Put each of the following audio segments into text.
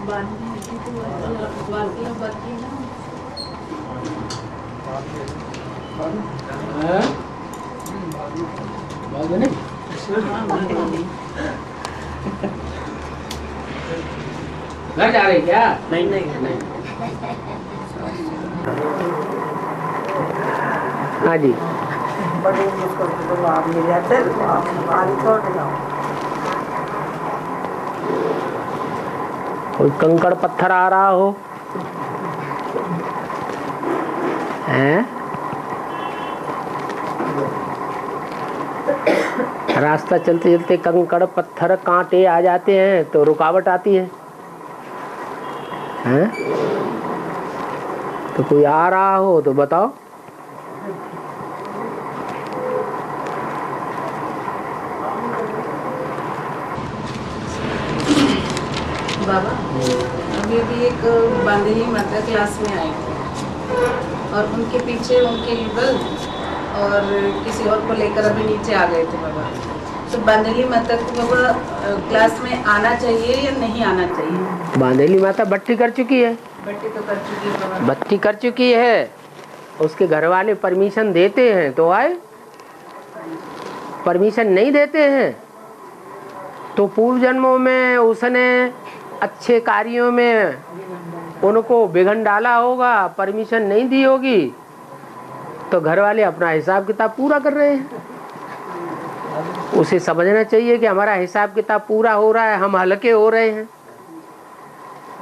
घर जा रही क्या? नहीं नहीं नहीं। हाँ जी। बड़े मुश्किल से तो आप मिल जाते तो आप हमारी छोड़ जाओ। कोई कंकड़ पत्थर आ रहा हो हैं? रास्ता चलते चलते कंकड़ पत्थर कांटे आ जाते हैं तो रुकावट आती है हैं? तो कोई आ रहा हो तो बताओ। बाबा अभी अभी एक बांदेली माता क्लास में आई और उनके पीछे उनके युगल और किसी और को लेकर अभी नीचे आ गए थे बाबा। तो बांदेली माता को बाबा क्लास में आना चाहिए या नहीं आना चाहिए? बांदेली माता बट्टी कर चुकी है। बट्टी तो कर चुकी है बाबा। बट्टी कर चुकी है, उसके घर वाले परमिशन देते हैं तो आए, परमिशन नहीं देते हैं तो पूर्व जन्मों में उसने अच्छे कार्यों में उनको बिघन डाला होगा, परमिशन नहीं दी होगी, तो घर वाले अपना हिसाब किताब पूरा कर रहे हैं। उसे समझना चाहिए कि हमारा हिसाब किताब पूरा हो रहा है, हम हल्के हो रहे हैं।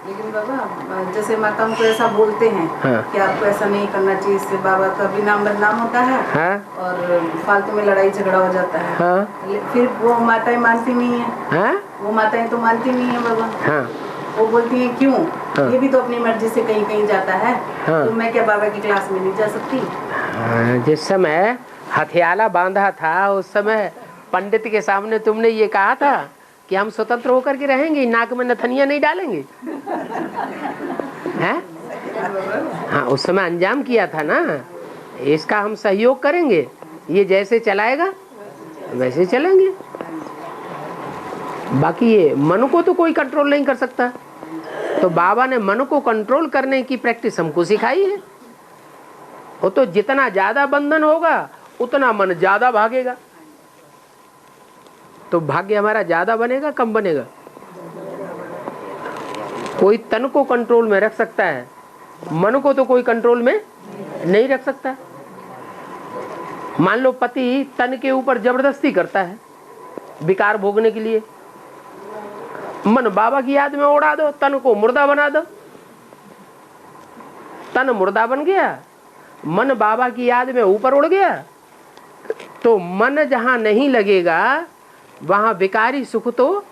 लेकिन बाबा जैसे माताओं को ऐसा बोलते हैं हाँ। कि आपको ऐसा नहीं करना चाहिए, इससे बाबा का भी नाम बदनाम होता है। हाँ। और फालतू में लड़ाई झगड़ा हो जाता है। हाँ। फिर वो माताएं मानती नहीं है। हाँ? वो माताएं तो मानती नहीं है बाबा। हाँ। वो बोलती हैं क्यों? हाँ। ये भी तो अपनी मर्जी से कहीं कहीं जाता है। हाँ। तो मैं क्या बाबा की क्लास में नहीं जा सकती? हाँ, जिस समय हथियाला बांधा था उस समय पंडित के सामने तुमने ये कहा था कि हम स्वतंत्र होकर के रहेंगे, नाक में नथनिया नहीं डालेंगे हैं? हाँ, उस समय अंजाम किया था ना, इसका हम सहयोग करेंगे, ये जैसे चलाएगा वैसे चलेंगे। बाकी ये मन को तो कोई कंट्रोल नहीं कर सकता, तो बाबा ने मन को कंट्रोल करने की प्रैक्टिस हमको सिखाई है। वो तो जितना ज्यादा बंधन होगा उतना मन ज्यादा भागेगा, तो भाग्य हमारा ज्यादा बनेगा कम बनेगा? कोई तन को कंट्रोल में रख सकता है, मन को तो कोई कंट्रोल में नहीं रख सकता। मान लो पति तन के ऊपर जबरदस्ती करता है विकार भोगने के लिए, मन बाबा की याद में उड़ा दो, तन को मुर्दा बना दो, तन मुर्दा बन गया, मन बाबा की याद में ऊपर उड़ गया, तो मन जहां नहीं लगेगा वहां विकारी सुख तो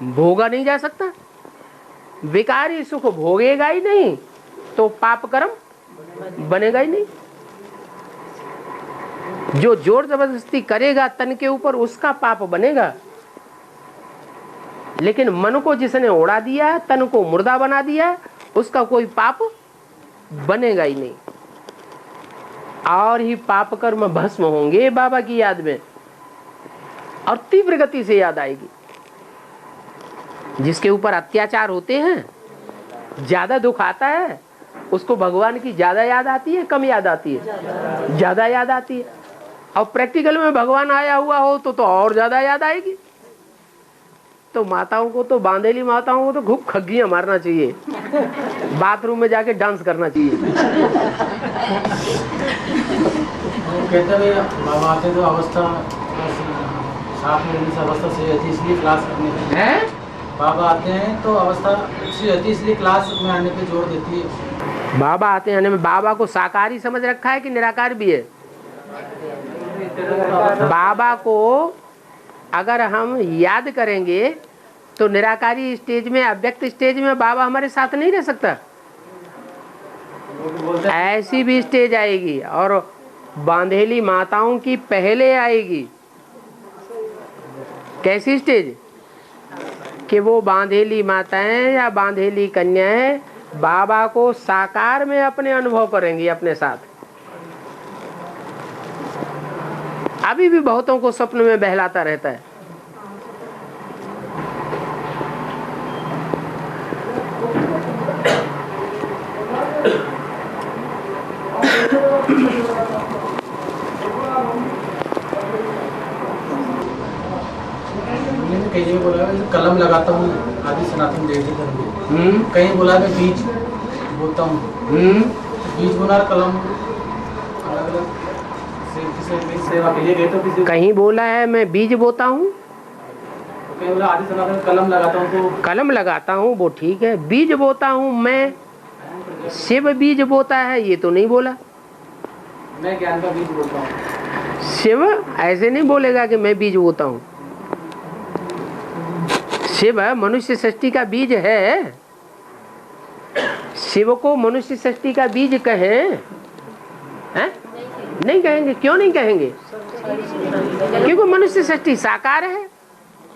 भोगा नहीं जा सकता। विकारी सुख भोगेगा ही नहीं तो पाप कर्म बनेगा ही नहीं। जो जोर जबरदस्ती करेगा तन के ऊपर उसका पाप बनेगा, लेकिन मन को जिसने उड़ा दिया, तन को मुर्दा बना दिया, उसका कोई पाप बनेगा ही नहीं। और ही पाप कर्म भस्म होंगे बाबा की याद में, और तीव्र गति से याद आएगी। जिसके ऊपर अत्याचार होते हैं, ज्यादा दुख आता है, उसको भगवान की ज्यादा याद आती है कम याद आती है? ज्यादा याद आती है। और प्रैक्टिकल में भगवान आया हुआ हो तो और ज्यादा याद आएगी। तो माताओं को तो, बांदेली माताओं को तो खूब खग्गियां मारना चाहिए, बाथरूम में जाके डांस करना चाहिए। कहते हैं बाबा आते तो अवस्था साथ में इस अवस्था से रहती, इसलिए क्लास करने हैं। बाबा आते हैं तो अवस्था अच्छी रहती, इसलिए क्लास में आने पे जोर देती है। बाबा आते हैं में बाबा को साकारी समझ रखा है कि निराकार भी है? बाबा को अगर हम याद करेंगे तो निराकारी स्टेज में, अव्यक्त स्टेज में बाबा हमारे साथ नहीं रह सकता। ऐसी भी स्टेज आएगी और बांधेली माताओं की पहले आएगी। कैसी स्टेज? कि वो बांधेली माताएं या बांधेली कन्याएं बाबा को साकार में अपने अनुभव करेंगी अपने साथ। अभी भी बहुतों को स्वप्न में बहलाता रहता है। कई जगह बोला है कलम लगाता हूँ आदि सनातन देव जी धर्म में, कहीं बोला मैं बीज बोता हूँ, बीज बोना और कलम अलग अलग सेवा के लिए गए तो किसी कहीं बोला है मैं बीज बोता हूँ, कहीं बोला आदि सनातन कलम लगाता हूँ तो कलम लगाता हूँ, वो ठीक है। बीज बोता हूँ मैं, शिव बीज बोता है ये तो नहीं बोला। मैं ज्ञान का बीज बोता हूँ। शिव ऐसे नहीं बोलेगा कि मैं बीज बोता हूँ। शिव मनुष्य सृष्टि का बीज है। शिव को मनुष्य सृष्टि का बीज कहें हैं? नहीं कहेंगे। क्यों नहीं कहेंगे? क्योंकि मनुष्य सृष्टि साकार है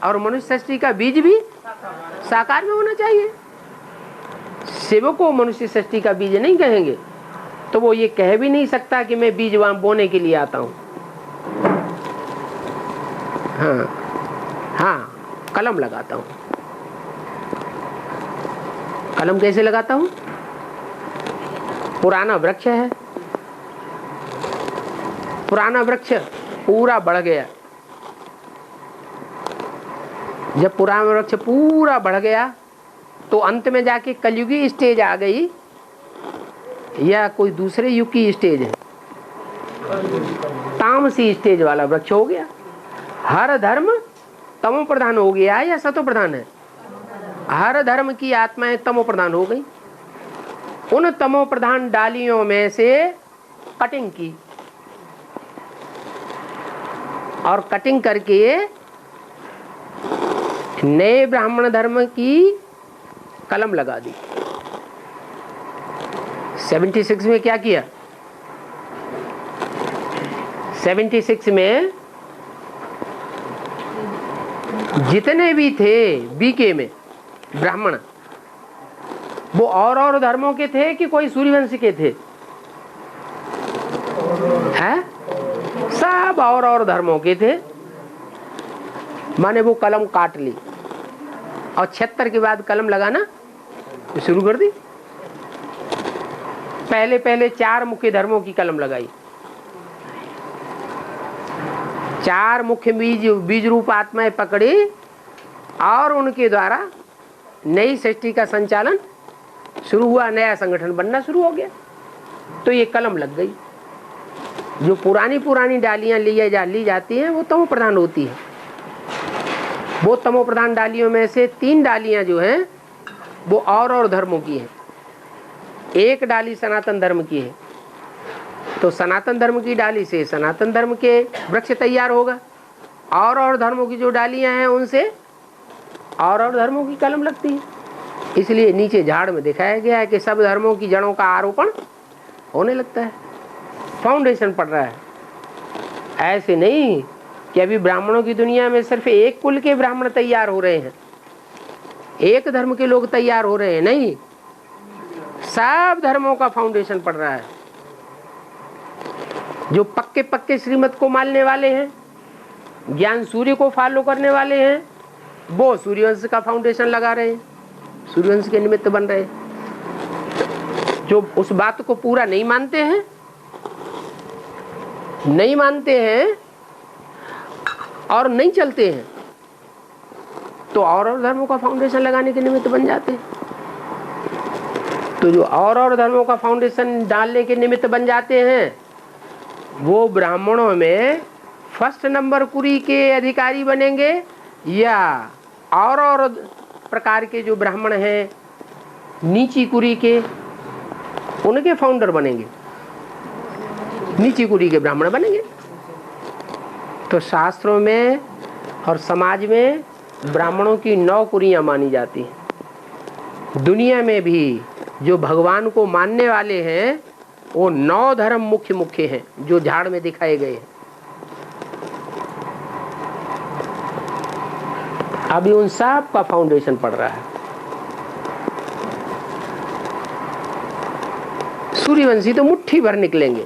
और मनुष्य सृष्टि का बीज भी साकार में होना चाहिए। शिव को मनुष्य सृष्टि का बीज नहीं कहेंगे तो वो ये कह भी नहीं सकता कि मैं बीज वहां बोने के लिए आता हूं। हाँ हाँ, कलम लगाता हूं। कलम कैसे लगाता हूं? पुराना वृक्ष है, पुराना वृक्ष पूरा बढ़ गया। जब पुराना वृक्ष पूरा बढ़ गया तो अंत में जाके कलयुगी स्टेज आ गई या कोई दूसरे युग की स्टेज है? तामसी स्टेज वाला वृक्ष हो गया। हर धर्म तमो प्रधान हो गया या सतो प्रधान है? हर धर्म की आत्माएं तमो प्रधान हो गई। उन तमो प्रधान डालियों में से कटिंग की और कटिंग करके नए ब्राह्मण धर्म की कलम लगा दी। 76 में क्या किया? 76 में जितने भी थे बीके में ब्राह्मण, वो और धर्मों के थे कि कोई सूर्यवंश के थे? हैं? सब और धर्मों के थे। माने वो कलम काट ली और 76 के बाद कलम लगाना शुरू कर दी। पहले 4 मुख्य धर्मों की कलम लगाई। 4 मुख्य बीज रूप आत्माएं पकड़ी और उनके द्वारा नई सृष्टि का संचालन शुरू हुआ, नया संगठन बनना शुरू हो गया। तो ये कलम लग गई। जो पुरानी डालियां ली जाती हैं वो तमो प्रधान होती है। वो तमो प्रधान डालियों में से 3 डालियां जो हैं वो और धर्मों की हैं। एक डाली सनातन धर्म की है। तो सनातन धर्म की डाली से सनातन धर्म के वृक्ष तैयार होगा। और धर्मों की जो डालियां हैं उनसे और धर्मों की कलम लगती है। इसलिए नीचे झाड़ में दिखाया गया है कि सब धर्मों की जड़ों का आरोपण होने लगता है, फाउंडेशन पड़ रहा है। ऐसे नहीं कि अभी ब्राह्मणों की दुनिया में सिर्फ एक कुल के ब्राह्मण तैयार हो रहे हैं, एक धर्म के लोग तैयार हो रहे हैं, नहीं, सब धर्मों का फाउंडेशन पड़ रहा है। जो पक्के श्रीमत को मानने वाले हैं, ज्ञान सूर्य को फॉलो करने वाले हैं, वो सूर्यवंश का फाउंडेशन लगा रहे हैं, सूर्यवंश के निमित्त बन रहे हैं। जो उस बात को पूरा नहीं मानते हैं और नहीं चलते हैं, तो और धर्मों का फाउंडेशन लगाने के निमित्त बन जाते हैं। तो जो और धर्मों का फाउंडेशन डालने के निमित्त बन जाते हैं, वो ब्राह्मणों में फर्स्ट नंबर कुरी के अधिकारी बनेंगे या और प्रकार के जो ब्राह्मण हैं नीची कुरी के, उनके फाउंडर बनेंगे, नीची कुरी के ब्राह्मण बनेंगे। तो शास्त्रों में और समाज में ब्राह्मणों की 9 कुरियां मानी जाती हैं। दुनिया में भी जो भगवान को मानने वाले हैं वो 9 धर्म मुख्य हैं जो झाड़ में दिखाए गए हैं। अभी उन सब का फाउंडेशन पड़ रहा है। सूर्यवंशी तो मुट्ठी भर निकलेंगे,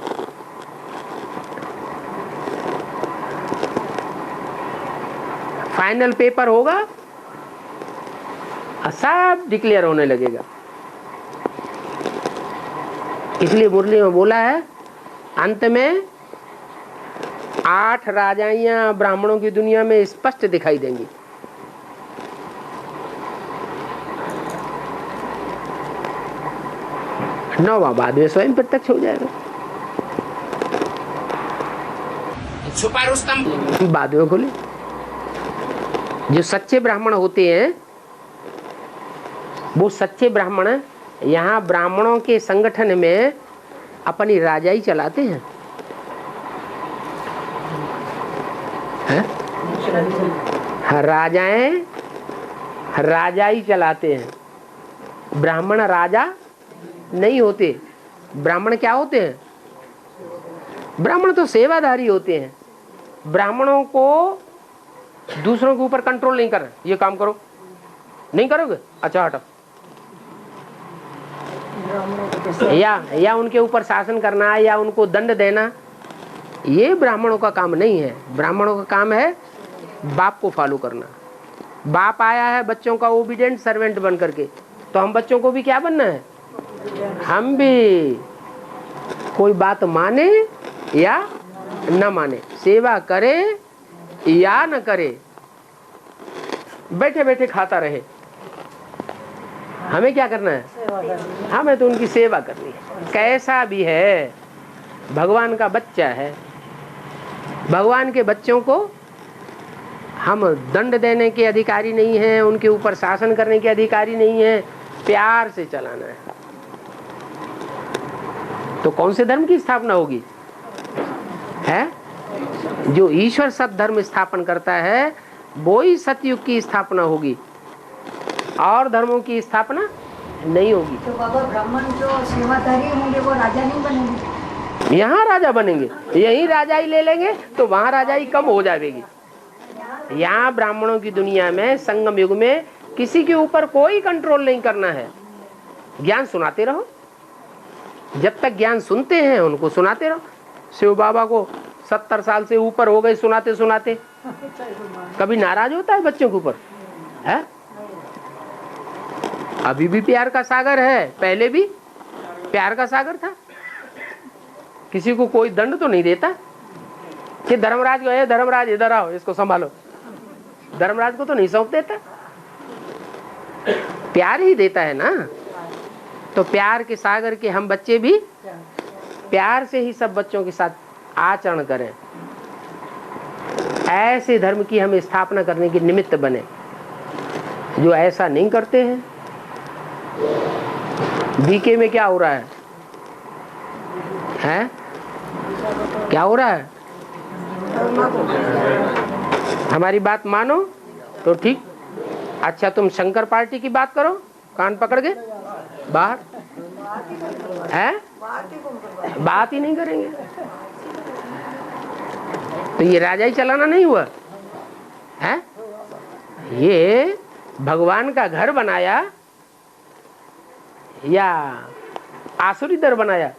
फाइनल पेपर होगा, सब डिक्लेयर होने लगेगा। इसलिए मुरली में बोला है अंत में 8 राजाइयां ब्राह्मणों की दुनिया में स्पष्ट दिखाई देंगी। 9वां बाद में स्वयं प्रत्यक्ष हो जाएगा। छुपा रुस्तम बाद में खोले। जो सच्चे ब्राह्मण होते हैं वो सच्चे ब्राह्मण यहाँ ब्राह्मणों के संगठन में अपनी राजाई चलाते हैं, राजाई चलाते हैं। ब्राह्मण राजा नहीं होते। ब्राह्मण क्या होते हैं? ब्राह्मण तो सेवाधारी होते हैं। ब्राह्मणों को दूसरों के ऊपर कंट्रोल नहीं करना, ये काम करो, नहीं करोगे अच्छा हटो, या उनके ऊपर शासन करना या उनको दंड देना, ये ब्राह्मणों का काम नहीं है। ब्राह्मणों का काम है बाप को फॉलो करना। बाप आया है बच्चों का ओबीडिएंट सर्वेंट बन करके, तो हम बच्चों को भी क्या बनना है? हम भी कोई बात माने या न माने, सेवा करे या न करे, बैठे बैठे खाता रहे, हमें क्या करना है? हमें तो उनकी सेवा करनी है। कैसा भी है, भगवान का बच्चा है। भगवान के बच्चों को हम दंड देने के अधिकारी नहीं हैं, उनके ऊपर शासन करने के अधिकारी नहीं हैं, प्यार से चलाना है। तो कौन से धर्म की स्थापना होगी? है जो ईश्वर सत धर्म स्थापन करता है वो ही सतयुग की स्थापना होगी, और धर्मों की स्थापना नहीं होगी। तो बाबा ब्राह्मण जो सेवाधारी होंगे वो राजा नहीं बनेंगे? यहाँ राजा बनेंगे, यही राजाई ले लेंगे तो वहाँ राजाई कम हो जाएगी। यहाँ ब्राह्मणों की दुनिया में संगम युग में किसी के ऊपर कोई कंट्रोल नहीं करना है। ज्ञान सुनाते रहो, जब तक ज्ञान सुनते हैं उनको सुनाते रहो। शिव बाबा को 70 साल से ऊपर हो गए सुनाते सुनाते, कभी नाराज होता है बच्चों के ऊपर? है अभी भी प्यार का सागर है, पहले भी प्यार का सागर था। किसी को कोई दंड तो नहीं देता कि धर्मराज गए, धर्मराज इधर आओ इसको संभालो, धर्मराज को तो नहीं सौंप देता, प्यार ही देता है ना। तो प्यार के सागर के हम बच्चे भी प्यार से ही सब बच्चों के साथ आचरण करें, ऐसे धर्म की हम स्थापना करने के निमित्त बने। जो ऐसा नहीं करते हैं, बीके में क्या हो रहा है? हैं? क्या हो रहा है? हमारी बात मानो तो ठीक। अच्छा तुम शंकर पार्टी की बात करो, कान पकड़ के बाहर है, बात ही नहीं करेंगे। तो ये राजाई चलाना नहीं हुआ है? ये भगवान का घर बनाया या आसुरी दर बनाया?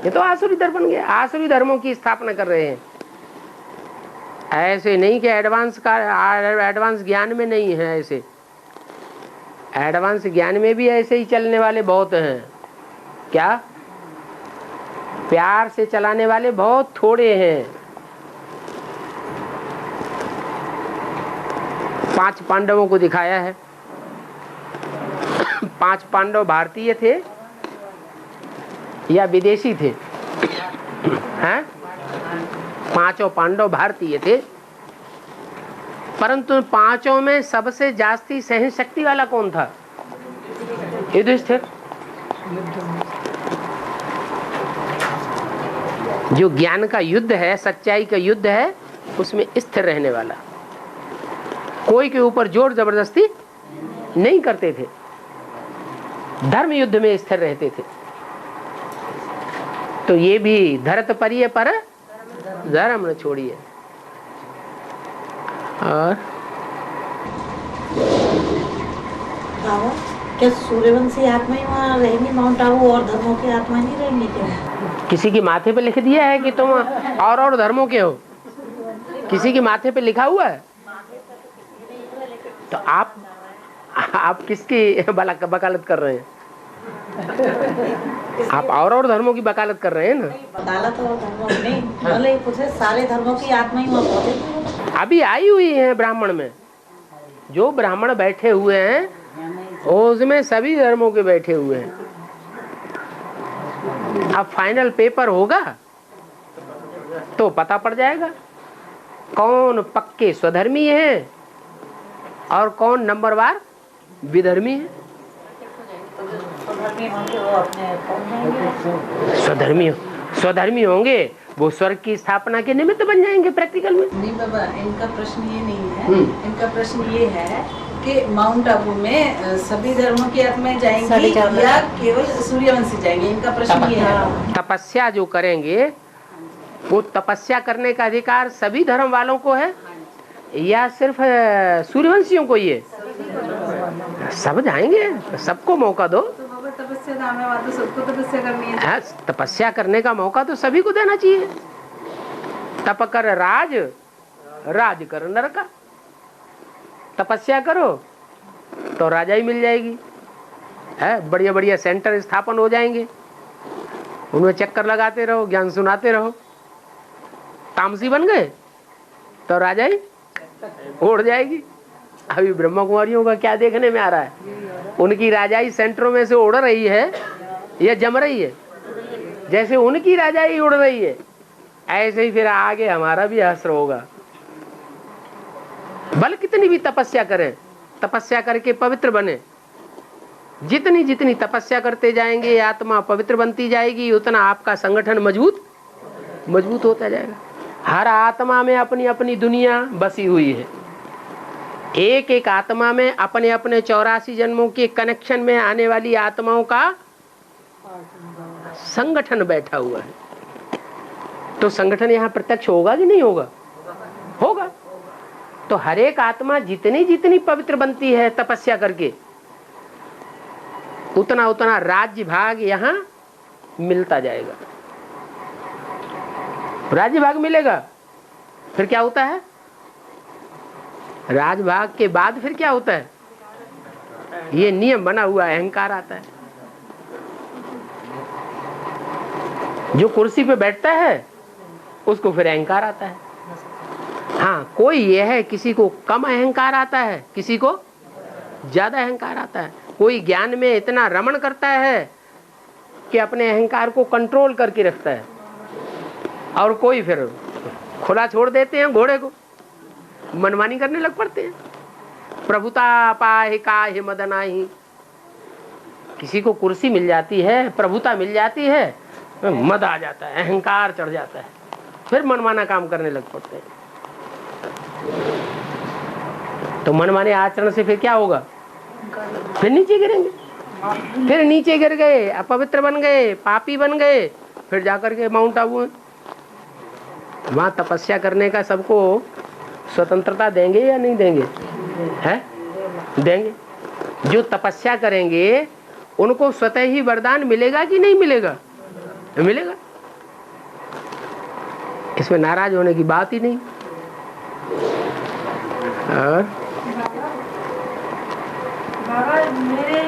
ये तो आसुरी दर बन गया। आसुरी धर्मों की स्थापना कर रहे हैं। ऐसे नहीं कि एडवांस ज्ञान में नहीं है, ऐसे एडवांस ज्ञान में भी ऐसे ही चलने वाले बहुत हैं। क्या? प्यार से चलाने वाले बहुत थोड़े हैं। 5 पांडवों को दिखाया है। 5 पांडव भारतीय थे या विदेशी थे? हैं? 5 पांडव भारतीय थे, परंतु 5 में सबसे जास्ती सहन शक्ति वाला कौन था? युधिष्ठिर। जो ज्ञान का युद्ध है, सच्चाई का युद्ध है, उसमें स्थिर रहने वाला, कोई के ऊपर जोर जबरदस्ती नहीं करते थे, धर्म युद्ध में स्थिर रहते थे। तो ये भी धरत परिये पर धर्म न छोड़िए। और क्या सूर्यवंशी आत्मा ही वहाँ रहेंगी माउंट आबू, और धर्मों की आत्मा नहीं रहेंगी क्या? किसी के माथे पे लिख दिया है कि तुम और धर्मों के हो? किसी के माथे पे लिखा हुआ है? तो आप किसकी वकालत कर रहे हैं? आप और धर्मों की वकालत कर रहे हैं ना। वकालत और धर्मों की नहीं, भले पूछे सारे धर्मों की आत्मा ही वहाँ पहुँचे। अभी आई हुई है ब्राह्मण में, जो ब्राह्मण बैठे हुए हैं उसमें सभी धर्मों के बैठे हुए हैं। अब फाइनल पेपर होगा तो पता पड़ जाएगा कौन पक्के स्वधर्मी है और कौन नंबरवार विधर्मी है। स्वधर्मी होंगे वो स्वर्ग की स्थापना के निमित्त बन जाएंगे प्रैक्टिकल में। नहीं बाबा, इनका प्रश्न ये नहीं है। इनका प्रश्न ये है कि माउंट आबू में सभी धर्मों की आत्माएं जाएंगी या केवल सूर्यवंशी जाएंगे? इनका प्रश्न ये है। तपस्या जो करेंगे वो तपस्या करने का अधिकार सभी धर्म वालों को है या सिर्फ सूर्यवंशियों को? ये सब जाएंगे, सबको मौका दो। तो बाबा तपस्या धाम है, वहाँ तो सबको तपस्या करनी है। तपस्या करने का मौका तो सभी को देना चाहिए। तप कर राज, राज कर नरका। तपस्या करो तो राजा ही मिल जाएगी है। बढ़िया बढ़िया सेंटर स्थापन हो जाएंगे, उनमें चक्कर लगाते रहो, ज्ञान सुनाते रहो। तामसी बन गए तो राजा ही उड़ जाएगी। अभी ब्रह्मा कुमारियों का क्या देखने में आ रहा है? उनकी राजाई सेंटरों में से उड़ रही है या जम रही है? जैसे उनकी राजाई उड़ रही है ऐसे ही फिर आगे हमारा भी असर होगा। भले कितनी भी तपस्या करें, तपस्या करके पवित्र बने, जितनी जितनी तपस्या करते जाएंगे आत्मा पवित्र बनती जाएगी, उतना आपका संगठन मजबूत होता जाएगा। हर आत्मा में अपनी अपनी दुनिया बसी हुई है। एक एक आत्मा में अपने अपने 84 जन्मों के कनेक्शन में आने वाली आत्माओं का संगठन बैठा हुआ है। तो संगठन यहाँ प्रत्यक्ष होगा कि नहीं होगा? होगा। तो हर एक आत्मा जितनी जितनी पवित्र बनती है तपस्या करके, उतना उतना राज्य भाग यहाँ मिलता जाएगा। राज्य भाग मिलेगा, फिर क्या होता है? राज भाग के बाद फिर क्या होता है? ये नियम बना हुआ है, अहंकार आता है। जो कुर्सी पे बैठता है उसको फिर अहंकार आता है। हाँ, कोई ये है किसी को कम अहंकार आता है, किसी को ज्यादा अहंकार आता है। कोई ज्ञान में इतना रमण करता है कि अपने अहंकार को कंट्रोल करके रखता है, और कोई फिर खुला छोड़ देते हैं घोड़े को, मनमानी करने लग पड़ते हैं। प्रभुता पाहि काहि मदनाहि। किसी को कुर्सी मिल जाती है, प्रभुता मिल जाती है, मद आ जाता है, अहंकार चढ़ जाता है, फिर मनमाना काम करने लग पड़ते हैं। तो मनमाने आचरण से फिर क्या होगा? फिर नीचे गिरेंगे। फिर नीचे गिर गए, अपवित्र बन गए, पापी बन गए, फिर जाकर के माउंट आबू वहां तपस्या करने का सबको स्वतंत्रता देंगे या नहीं देंगे? है देंगे। जो तपस्या करेंगे उनको स्वतः ही वरदान मिलेगा कि नहीं मिलेगा? मिलेगा। इसमें नाराज होने की बात ही नहीं। और बाबा, मेरे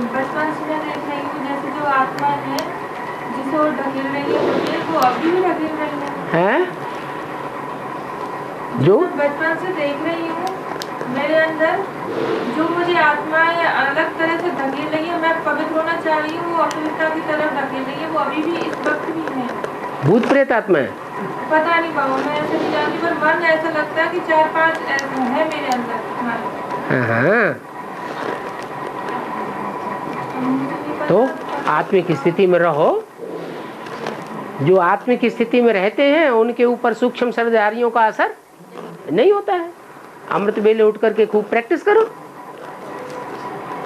बचपन से मैं देख रही हूँ जैसे जो आत्मा है जिसे वो ढकेल रही है वो अभी भी ढकेल रही है। जो बचपन से देख रही हूँ मेरे अंदर जो मुझे आत्माएं अलग तरह से धकेल रही है, मैं पवित्र होना चाह रही हूँ, वो अपवित्रता की तरफ धकेल रही है, वो अभी भी इस वक्त भी है। भूत प्रेत आत्मा है? पता नहीं बाबा, मैं ऐसे नहीं जानती, पर मन ऐसा लगता है कि 4-5 है मेरे अंदर। हाँ। तो आत्मिक स्थिति में रहो। जो आत्मिक स्थिति में रहते हैं उनके ऊपर सूक्ष्म शरीरधारियों का असर नहीं होता है। अमृत वेले उठ करके खूब प्रैक्टिस करो।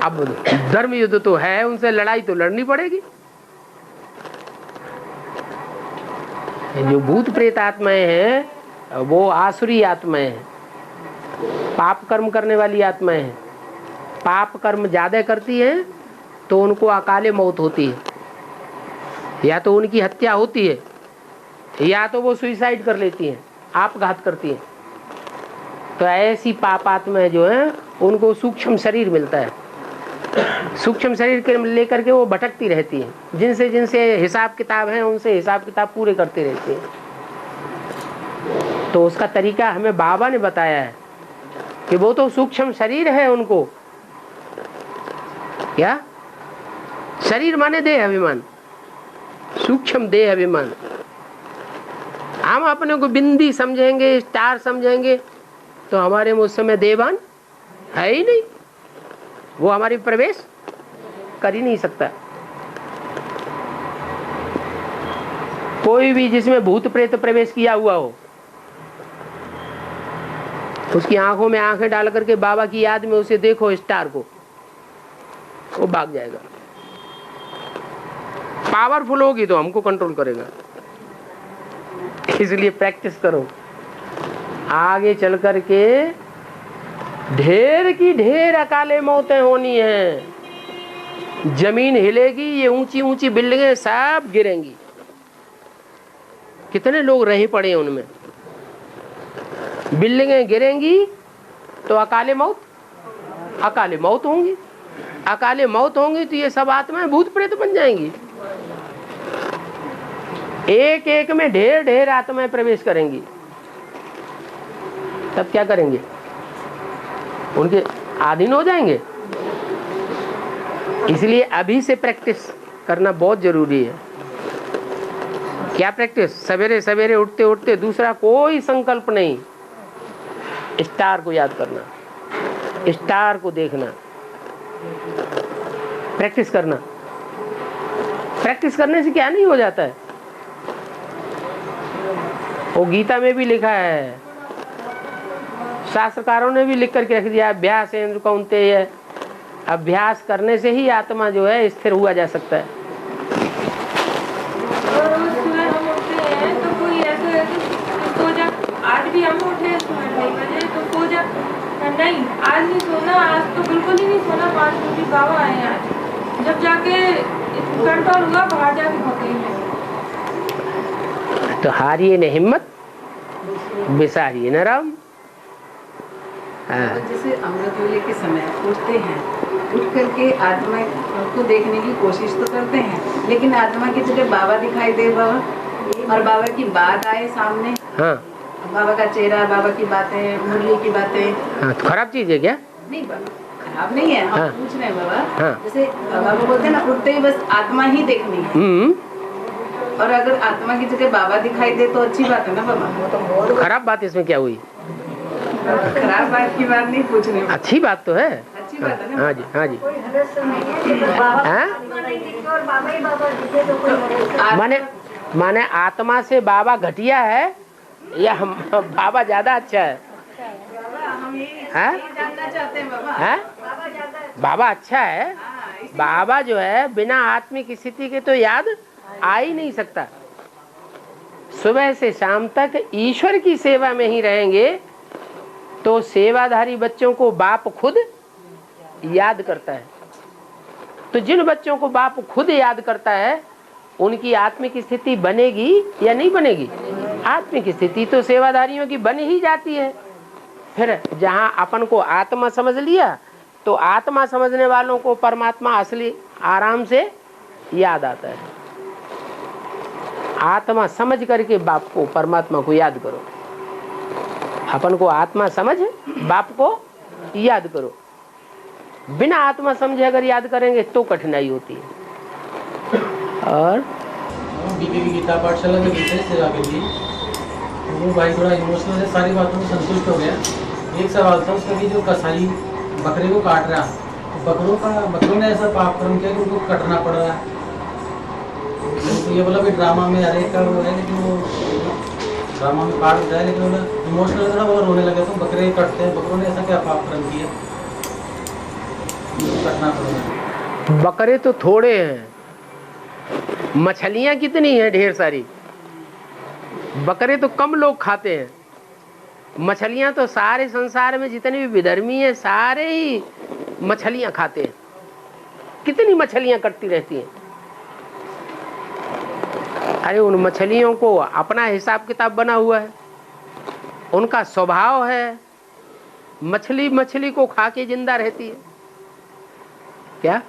अब धर्म युद्ध तो है, उनसे लड़ाई तो लड़नी पड़ेगी। जो भूत प्रेत आत्माएं हैं वो आसुरी आत्माएं हैं, पाप कर्म करने वाली आत्माएं हैं। पाप कर्म ज्यादा करती हैं तो उनको अकाले मौत होती है, या तो उनकी हत्या होती है, या तो वो सुइसाइड कर लेती हैं, आपघात करती हैं। तो ऐसी पाप आत्माएं जो हैं उनको सूक्ष्म शरीर मिलता है। सूक्ष्म शरीर के लेकर के वो भटकती रहती हैं, जिनसे जिनसे हिसाब किताब है उनसे हिसाब किताब पूरे करती रहती हैं। तो उसका तरीका हमें बाबा ने बताया है कि वो तो सूक्ष्म शरीर है, उनको क्या शरीर माने दे अभिमान, सूक्ष्म देह अभिमान। हम अपने को बिंदी समझेंगे, स्टार समझेंगे, तो हमारे में उस समय देवान है ही नहीं, वो हमारी प्रवेश कर ही नहीं सकता। कोई भी जिसमें भूत प्रेत प्रवेश किया हुआ हो, उसकी आंखों में आंखें डाल करके बाबा की याद में उसे देखो, स्टार को, वो भाग जाएगा। पावरफुल होगी तो हमको कंट्रोल करेगा। इसलिए प्रैक्टिस करो, आगे चल करके ढेर की ढेर अकाले मौतें होनी है। जमीन हिलेगी, ये ऊंची ऊंची बिल्डिंगें सब गिरेंगी। कितने लोग रहे पड़े हैं उनमें। बिल्डिंगें गिरेंगी तो अकाले मौत होंगी। अकाले मौत होंगी तो ये सब आत्माएं भूत प्रेत बन जाएंगी। एक एक में ढेर ढेर आत्माएं प्रवेश करेंगी। तब क्या करेंगे? उनके अधीन हो जाएंगे। इसलिए अभी से प्रैक्टिस करना बहुत जरूरी है। क्या प्रैक्टिस? सवेरे सवेरे उठते उठते दूसरा कोई संकल्प नहीं, स्टार को याद करना, स्टार को देखना, प्रैक्टिस करना। प्रैक्टिस करने से क्या नहीं हो जाता है। वो गीता में भी लिखा है, शास्त्रकारों ने भी लिख करके रख दिया, अभ्यास इंद्र कौन्तेय, अभ्यास करने से ही आत्मा जो है स्थिर हुआ जा सकता है। आज भी हम उठे 9 बजे तो सो जा, नहीं आज नहीं सोना, आज तो बिल्कुल ही नहीं सोना। 5 बजे बाबा आए आज, जब जाके कंट्रोल हुआ, बाहर जाके भगे हैं। तो हारिए न हिम्मत, बिसारिए न राम। जैसे अमृत वेले के समय उठते हैं, उठ करके आत्मा को देखने की कोशिश तो करते हैं, लेकिन आत्मा की जगह बाबा दिखाई दे बाबा, और बाबा की बात आए सामने। हाँ। बाबा का चेहरा, बाबा की बातें, मुरली की बातें। हाँ, तो खराब चीज है क्या? नहीं बाबा, खराब नहीं है। हम हाँ। पूछ रहे हैं बाबा। हाँ। जैसे बाबा बोलते हैं ना, उठते ही बस आत्मा ही देखनी है, और अगर आत्मा की जगह बाबा दिखाई दे तो अच्छी बात है ना बाबा। खराब बात इसमें क्या हुई? खराब बात की बात नहीं पूछ रहे, अच्छी बात तो है। अच्छी बात है ना। हाँ जी, हाँ जी। माने आत्मा से बाबा घटिया है या बाबा ज्यादा अच्छा है? हम यही जानना चाहते हैं बाबा। है? बाबा अच्छा है। बाबा जो है बिना आत्मिक स्थिति के तो याद आ ही नहीं सकता। सुबह से शाम तक ईश्वर की सेवा में ही रहेंगे तो सेवाधारी बच्चों को बाप खुद याद करता है। तो जिन बच्चों को बाप खुद याद करता है उनकी आत्मिक स्थिति बनेगी या नहीं बनेगी? आत्मिक स्थिति तो सेवाधारियों की बन ही जाती है। फिर जहाँ अपन को आत्मा समझ लिया तो आत्मा समझने वालों को परमात्मा असली आराम से याद आता है। आत्मा समझ करके बाप को, परमात्मा को याद करो। अपन को आत्मा समझ, बाप को याद करो। बिना आत्मा समझे अगर याद करेंगे तो कठिनाई होती है। और बीके की गीता पाठशाला में विशेष सेवा के लिए वो भाई थोड़ा इमोशनल है, सारी बातों में संतुष्ट हो गया। एक सवाल था उसका कि जो कसाई बकरे को काट रहा, बकरों ने ऐसा पाप कर्म किया कि उनको कटना पड़ रहा है। तो ये बोला भी ड्रामा में अरे का वो है, लेकिन वो ड्रामा में काट जाए, लेकिन बोला इमोशनल थोड़ा वो रोने लगे। तो बकरे कटते हैं, बकरों ने ऐसा क्या पाप कर्म किया कटना पड़ रहा है? बकरे तो थोड़े हैं, मछलियां कितनी हैं, ढेर सारी। बकरे तो कम लोग खाते हैं, मछलियां तो सारे संसार में जितने भी विधर्मी हैं सारे ही मछलियां खाते हैं। कितनी मछलियां कटती रहती हैं। अरे उन मछलियों को अपना हिसाब किताब बना हुआ है, उनका स्वभाव है। मछली मछली को खा के जिंदा रहती है क्या?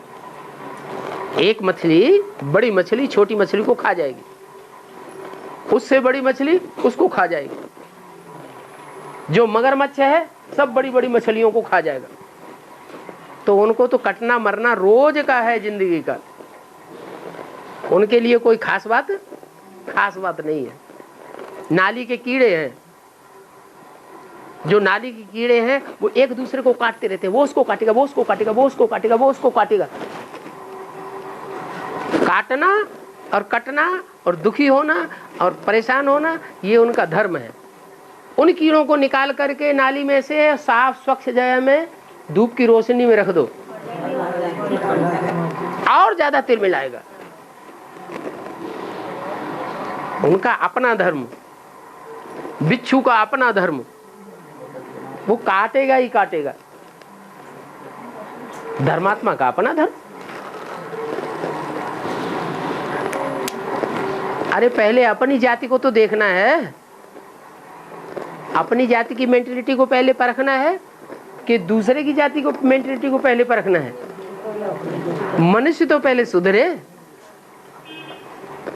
एक मछली बड़ी मछली छोटी मछली को खा जाएगी, उससे बड़ी मछली उसको खा जाएगी। जो मगरमच्छ है सब बड़ी बड़ी मछलियों को खा जाएगा। तो उनको तो कटना मरना रोज का है जिंदगी का। उनके लिए कोई खास बात नहीं है। नाली के कीड़े हैं, जो नाली के कीड़े हैं वो एक दूसरे को काटते रहते हैं, वो उसको काटेगा, वो उसको काटेगा, वो उसको काटेगा, वो उसको काटेगा। काटना और कटना और दुखी होना और परेशान होना ये उनका धर्म है। उन कीड़ों को निकाल करके नाली में से साफ स्वच्छ जगह में धूप की रोशनी में रख दो, और ज्यादा तिलमिलाएगा। उनका अपना धर्म, बिच्छू का अपना धर्म, वो काटेगा ही काटेगा। धर्मात्मा का अपना धर्म। अरे पहले अपनी जाति को तो देखना है, अपनी जाति की मेंटलिटी को पहले परखना है कि दूसरे की जाति को मेंटलिटी को पहले परखना है। मनुष्य तो पहले सुधरे,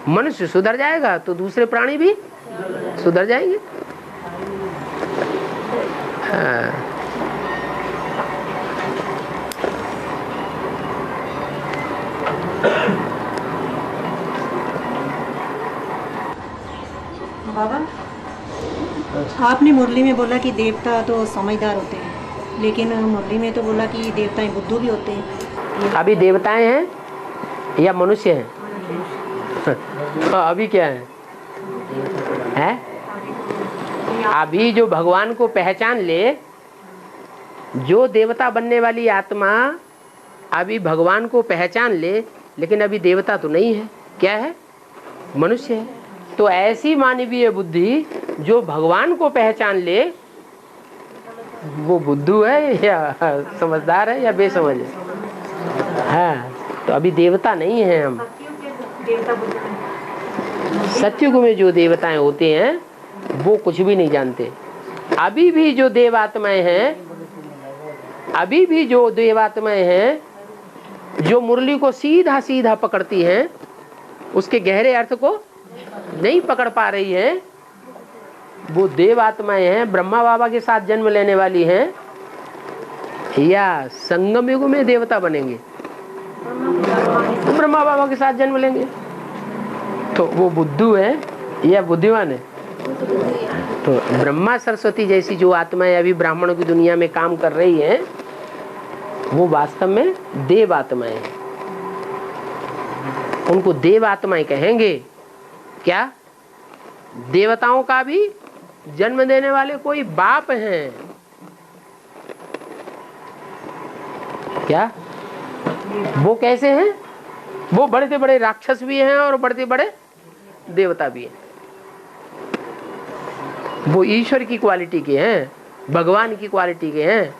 मनुष्य सुधर जाएगा तो दूसरे प्राणी भी सुधर जाएंगे। हाँ। बाबा, आपने मुरली में बोला कि देवता तो समझदार होते हैं, लेकिन मुरली में तो बोला कि देवताएं बुद्धू भी होते हैं। अभी देवताएं हैं या मनुष्य हैं? अभी क्या है? अभी जो भगवान को पहचान ले, जो देवता बनने वाली आत्मा अभी भगवान को पहचान ले, लेकिन अभी देवता तो नहीं है, क्या है? मनुष्य है। तो ऐसी मानवीय बुद्धि जो भगवान को पहचान ले, वो बुद्धू है या समझदार है या बेसमझ है? हाँ, तो अभी देवता नहीं है हम। सत्युग में जो देवताएं होते हैं वो कुछ भी नहीं जानते। अभी भी जो देवात्माएं हैं, अभी भी जो देवात्माएं हैं जो मुरली को सीधा सीधा पकड़ती हैं, उसके गहरे अर्थ को नहीं पकड़ पा रही है, वो देवात्माएं हैं, ब्रह्मा बाबा के साथ जन्म लेने वाली हैं या संगम युग में देवता बनेंगे, ब्रह्मा बाबा के साथ जन्म लेंगे। तो वो बुद्धू है या बुद्धिमान है? तो ब्रह्मा सरस्वती जैसी जो आत्माएं अभी ब्राह्मणों की दुनिया में काम कर रही हैं, वो वास्तव में देव आत्माएं हैं। उनको देव आत्माएं कहेंगे। क्या? देवताओं का भी जन्म देने वाले कोई बाप हैं क्या? वो कैसे हैं? वो बड़े से बड़े राक्षस भी हैं और बड़े से बड़े देवता भी हैं। वो ईश्वर की क्वालिटी के हैं, भगवान की क्वालिटी के हैं।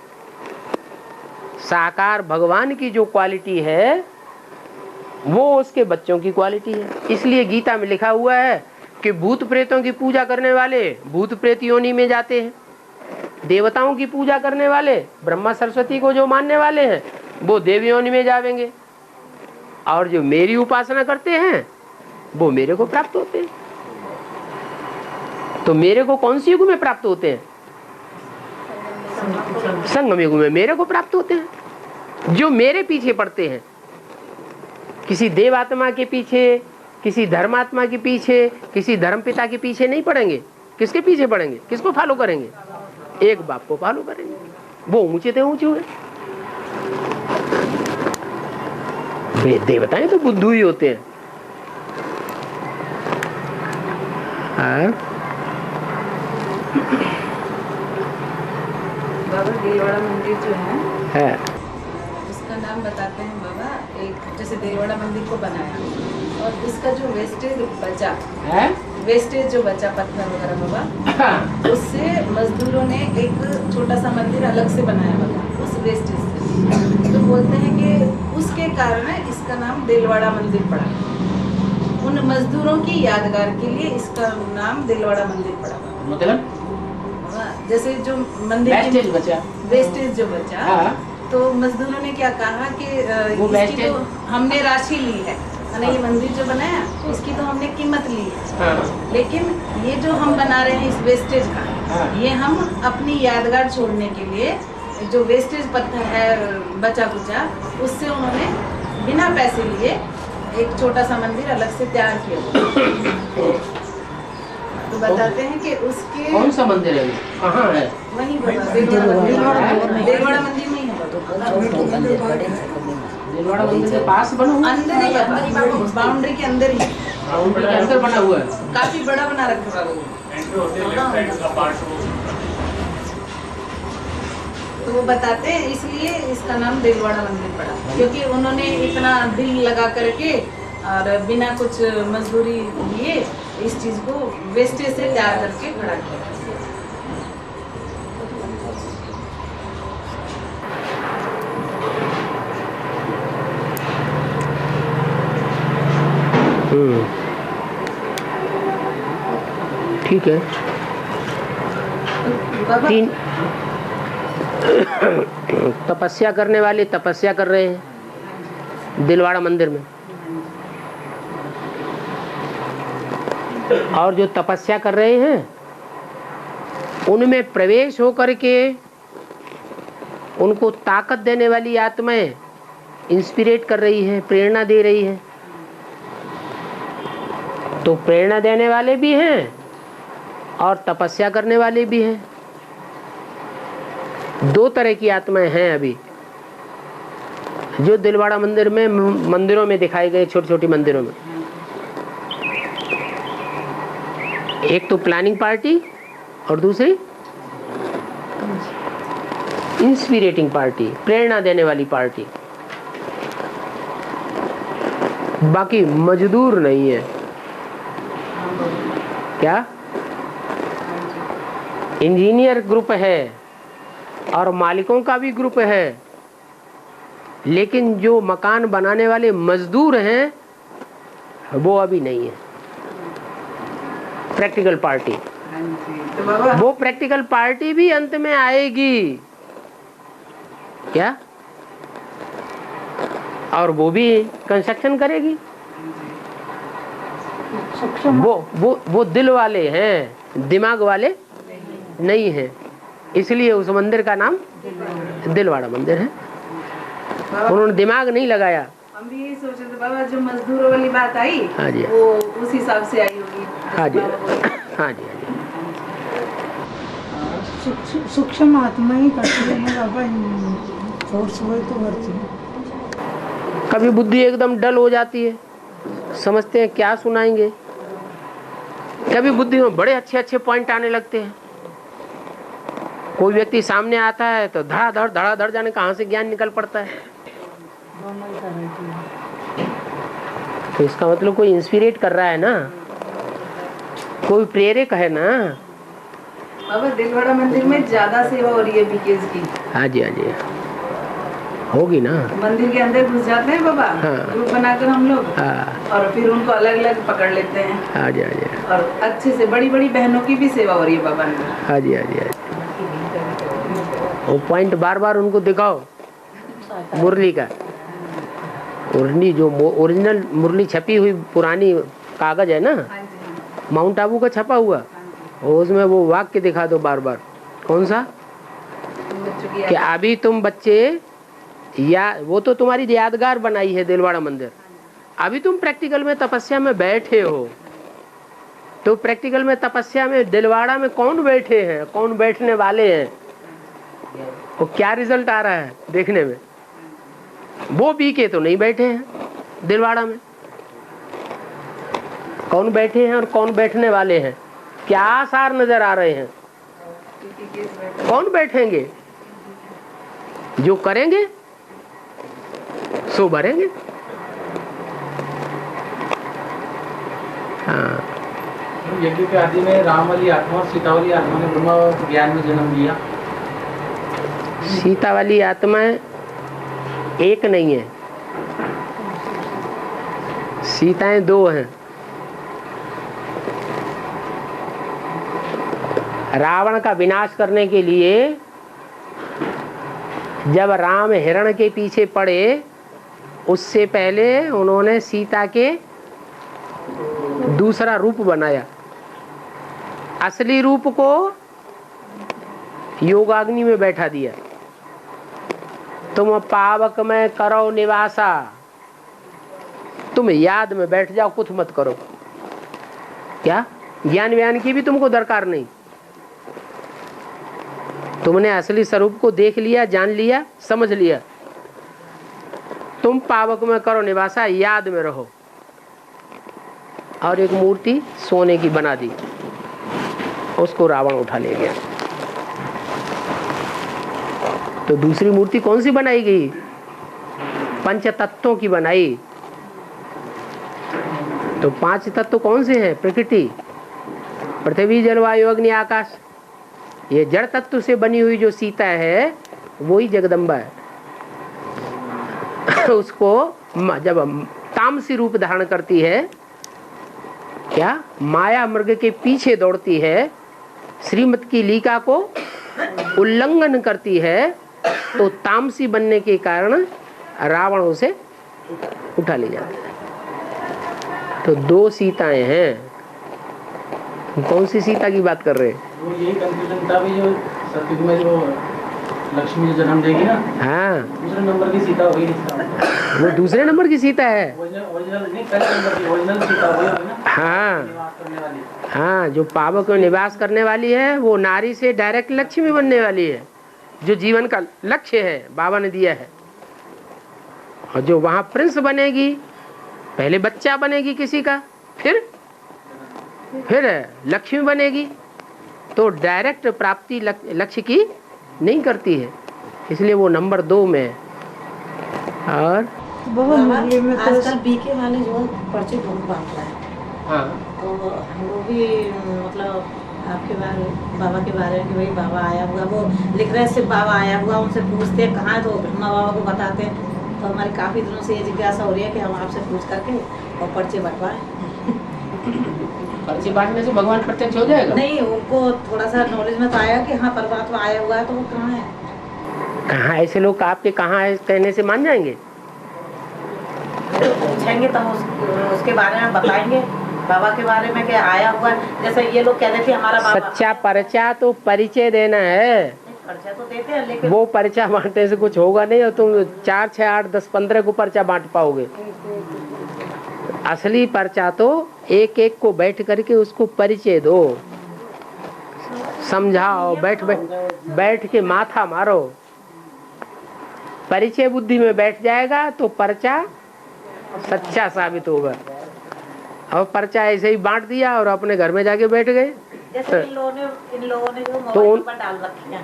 साकार भगवान की जो क्वालिटी है वो उसके बच्चों की क्वालिटी है। इसलिए गीता में लिखा हुआ है कि भूत प्रेतों की पूजा करने वाले भूत प्रेत योनि में जाते हैं, देवताओं की पूजा करने वाले ब्रह्मा सरस्वती को जो मानने वाले हैं वो देव योनि में जाएंगे, और जो मेरी उपासना करते हैं वो मेरे को प्राप्त होते हैं। तो मेरे को कौन सी युग में प्राप्त होते हैं? संगम युग में मेरे को प्राप्त होते हैं। जो मेरे पीछे पड़ते हैं, किसी देवात्मा के पीछे, किसी धर्मात्मा के पीछे, किसी धर्मपिता के पीछे नहीं पड़ेंगे। किसके पीछे पड़ेंगे? किसको फॉलो करेंगे? एक बाप को फॉलो करेंगे। वो ऊंचे थे ऊंचे हुए। देवताएं तो बुद्धू ही होते हैं। बाबा देलवाड़ा मंदिर जो है, उसका नाम बताते हैं बाबा। एक जैसे देलवाड़ा मंदिर को बनाया और उसका जो वेस्टेज बचा है, वेस्टेज जो बचा पत्थर वगैरह बाबा, उससे मजदूरों ने एक छोटा सा मंदिर अलग से बनाया बाबा उस वेस्टेज से। तो बोलते हैं कि उसके कारण इसका नाम देलवाड़ा मंदिर पड़ा। उन मजदूरों की यादगार के लिए इसका नाम देलवाड़ा मंदिर पड़ा। मतलब जैसे जो मंदिर वेस्टेज जो बचा, हाँ। तो मजदूरों ने क्या कहा कि इसकी तो हमने राशि ली है, ये मंदिर जो बनाया इसकी तो हमने कीमत ली है, हाँ। लेकिन ये जो हम बना रहे हैं इस वेस्टेज का, हाँ। ये हम अपनी यादगार छोड़ने के लिए जो वेस्टेज पत्थर है बचा कुचा, उससे उन्होंने बिना पैसे लिए एक छोटा सा मंदिर अलग से तैयार किया हुआ। तो बताते हैं कि उसके कौन सा मंदिर है, कहाँ है? वहीं बाबा देलवाड़ा मंदिर में ही है। दिलवाड़ा मंदिर के पास बना हुआ है? अंदर ही बाबा, बाउंड्री के अंदर ही, बाउंड्री के अंदर बना हुआ है। काफी बड़ा बना रखा है बाबा। तो वो बताते हैं इसलिए इसका नाम दिलवाड़ा मंदिर पड़ा, क्योंकि उन्होंने इतना दिल लगा करके और बिना कुछ मजदूरी लिए इस चीज को वेस्टेज से तैयार करके खड़ा किया। ठीक है। बाबा 3 तपस्या करने वाले तपस्या कर रहे हैं दिलवाड़ा मंदिर में, और जो तपस्या कर रहे हैं उनमें प्रवेश होकर के उनको ताकत देने वाली आत्माएं इंस्पिरेट कर रही है, प्रेरणा दे रही है। तो प्रेरणा देने वाले भी हैं और तपस्या करने वाले भी हैं। 2 तरह की आत्माएं हैं अभी जो दिलवाड़ा मंदिर में, मंदिरों में दिखाए गए, छोटी छोटी मंदिरों में। एक तो प्लानिंग पार्टी और दूसरी इंस्पिरेटिंग पार्टी, प्रेरणा देने वाली पार्टी। बाकी मजदूर नहीं है। क्या? इंजीनियर ग्रुप है और मालिकों का भी ग्रुप है, लेकिन जो मकान बनाने वाले मजदूर हैं वो अभी नहीं है। प्रैक्टिकल पार्टी, तो बाबा वो प्रैक्टिकल पार्टी भी अंत में आएगी क्या? और वो भी कंस्ट्रक्शन करेगी। वो दिल वाले हैं, दिमाग वाले नहीं है, इसलिए उस मंदिर का नाम दिलवाड़ा मंदिर है। उन्होंने दिमाग नहीं लगाया। हम भी यही सोच रहे थे बाबा, जो मजदूरों वाली बात आई हाँ जी, वो उस हिसाब से आई होगी। हाँ जी, हाँ जी, हाँ जी। सूक्ष्म आत्मा ही करती है ना बाबा, फोर्स हुए तो करती है। कभी बुद्धि एकदम डल हो जाती है, समझते हैं क्या सुनाएंगे। कभी बुद्धि में बड़े अच्छे अच्छे पॉइंट आने लगते हैं। कोई व्यक्ति सामने आता है तो धड़ाधड़ जाने कहाँ से ज्ञान निकल पड़ता है। तो इसका मतलब कोई इंस्पिरेट कर रहा है ना, कोई प्रेरक है ना। बाबा दिलवाड़ा मंदिर में ज्यादा सेवा हो रही है बीकेज की। हाँ जी, हाँ जी, होगी ना। मंदिर के अंदर घुस जाते हैं बाबा, हाँ। ग्रुप बनाकर हम लोग, हाँ, और फिर उनको अलग अलग पकड़ लेते हैं। हाँ जी, हाँ जी, और अच्छे से बड़ी बड़ी बहनों की भी सेवा हो रही है बाबा ने। हाँ जी, हाँ जी, हाँ जी। वो पॉइंट बार बार उनको दिखाओ। मुरली का, मुरली जो ओरिजिनल मुरली छपी हुई पुरानी कागज है ना, माउंट आबू का छपा हुआ, उसमें वो वाक्य दिखा दो बार बार। कौन सा? कि अभी तुम बच्चे, या वो तो तुम्हारी यादगार बनाई है दिलवाड़ा मंदिर। अभी तुम प्रैक्टिकल में तपस्या में बैठे हो, तो प्रैक्टिकल में तपस्या में दिलवाड़ा में कौन बैठे हैं, कौन बैठने वाले हैं, और क्या रिजल्ट आ रहा है देखने में। वो बी के तो नहीं बैठे हैं दिलवाड़ा में, कौन बैठे हैं और कौन बैठने वाले हैं, क्या आसार नजर आ रहे हैं। कौन बैठेंगे? जो करेंगे सो भरेंगे। हाँ, यज्ञ के आदि में राम वाली आत्मा और सीता वाली आत्मा ने ब्रह्म ज्ञान में जन्म लिया। सीता वाली आत्मा एक नहीं है, सीताएं 2 हैं। रावण का विनाश करने के लिए जब राम हिरण के पीछे पड़े, उससे पहले उन्होंने सीता के दूसरा रूप बनाया। असली रूप को योगाग्नि में बैठा दिया। तुम पावक में करो निवासा, तुम याद में बैठ जाओ, कुछ मत करो। क्या ज्ञान व्यान की भी तुमको दरकार नहीं। तुमने असली स्वरूप को देख लिया, जान लिया, समझ लिया। तुम पावक में करो निवासा, याद में रहो। और एक मूर्ति सोने की बना दी, उसको रावण उठा ले गया। तो दूसरी मूर्ति कौन सी बनाई गई? पंच तत्वों की बनाई। तो 5 तत्व कौन से हैं? प्रकृति, पृथ्वी, जल, वायु, अग्नि, आकाश। ये जड़ तत्व से बनी हुई जो सीता है वही जगदम्बा है। उसको जब तामसी रूप धारण करती है, क्या माया मृग के पीछे दौड़ती है, श्रीमत की लीका को उल्लंघन करती है, तो तामसी बनने के कारण रावण उसे उठा ले जाता है। तो 2 सीताएं हैं। कौन सी सीता की बात कर रहे हैं? वो यही कंफ्यूजन था भी, जो सतयुग में जो लक्ष्मी जन्म देगी ना, हाँ, दूसरे नंबर की सीता होगी। वो दूसरे नंबर की सीता है। ओरिजिनल नहीं, पहले नंबर की ओरिजिनल सीता वही होगी ना। हाँ निवास करने वाली। हाँ, जो पावक में निवास करने वाली है वो नारी से डायरेक्ट लक्ष्मी बनने वाली है, जो जीवन का लक्ष्य है बाबा ने दिया है। और जो वहां प्रिंस बनेगी, पहले बच्चा बनेगी किसी का, फिर लक्ष्मी बनेगी, तो डायरेक्ट प्राप्ति लक्ष्य की नहीं करती है, इसलिए वो नंबर 2 में है। और आजकल बीके वाले जो पर्चे बहुत बांट रहा है, हाँ, तो हम लोग भी मतलब आपके बारे, बाबा के बारे में कि भाई बाबा आया हुआ, वो लिख रहे सिर्फ बाबा आया हुआ, उनसे पूछते हैं कहाँ है, तो ब्रह्मा बाबा को बताते हैं। तो हमारे काफ़ी दिनों से ये जिज्ञासा हो रही है कि हम आपसे पूछ करके और पर्चे बंटवाएं। पर्चे बांटने से भगवान प्रत्यक्ष हो जाएगा? नहीं, उनको थोड़ा सा नॉलेज में तो आया कि हाँ परमात्मा आया हुआ है, तो वो कहाँ है। कहाँ ऐसे लोग आपके कहाँ है कहने से मान जाएंगे? पूछेंगे तो हम उसके बारे में बताएंगे, बाबा के बारे में क्या आया हुआ है। जैसे ये लोग कहते थे हमारा बाबा, सच्चा परिचय तो परिचय देना है। परिचय तो देते हैं, लेकिन वो पर्चा बांटने से कुछ होगा नहीं, और तुम 4, 6, 8, 10, 15 को पर्चा बांट पाओगे। असली पर्चा तो एक एक को बैठ करके उसको परिचय दो, समझाओ, बैठ के माथा मारो। परिचय बुद्धि में बैठ जाएगा तो पर्चा सच्चा साबित होगा। और पर्चा ऐसे ही बांट दिया और अपने घर में जाके बैठ गए, जैसे इन लोगों ने जो तो मोबाइल पर डाल रखी है,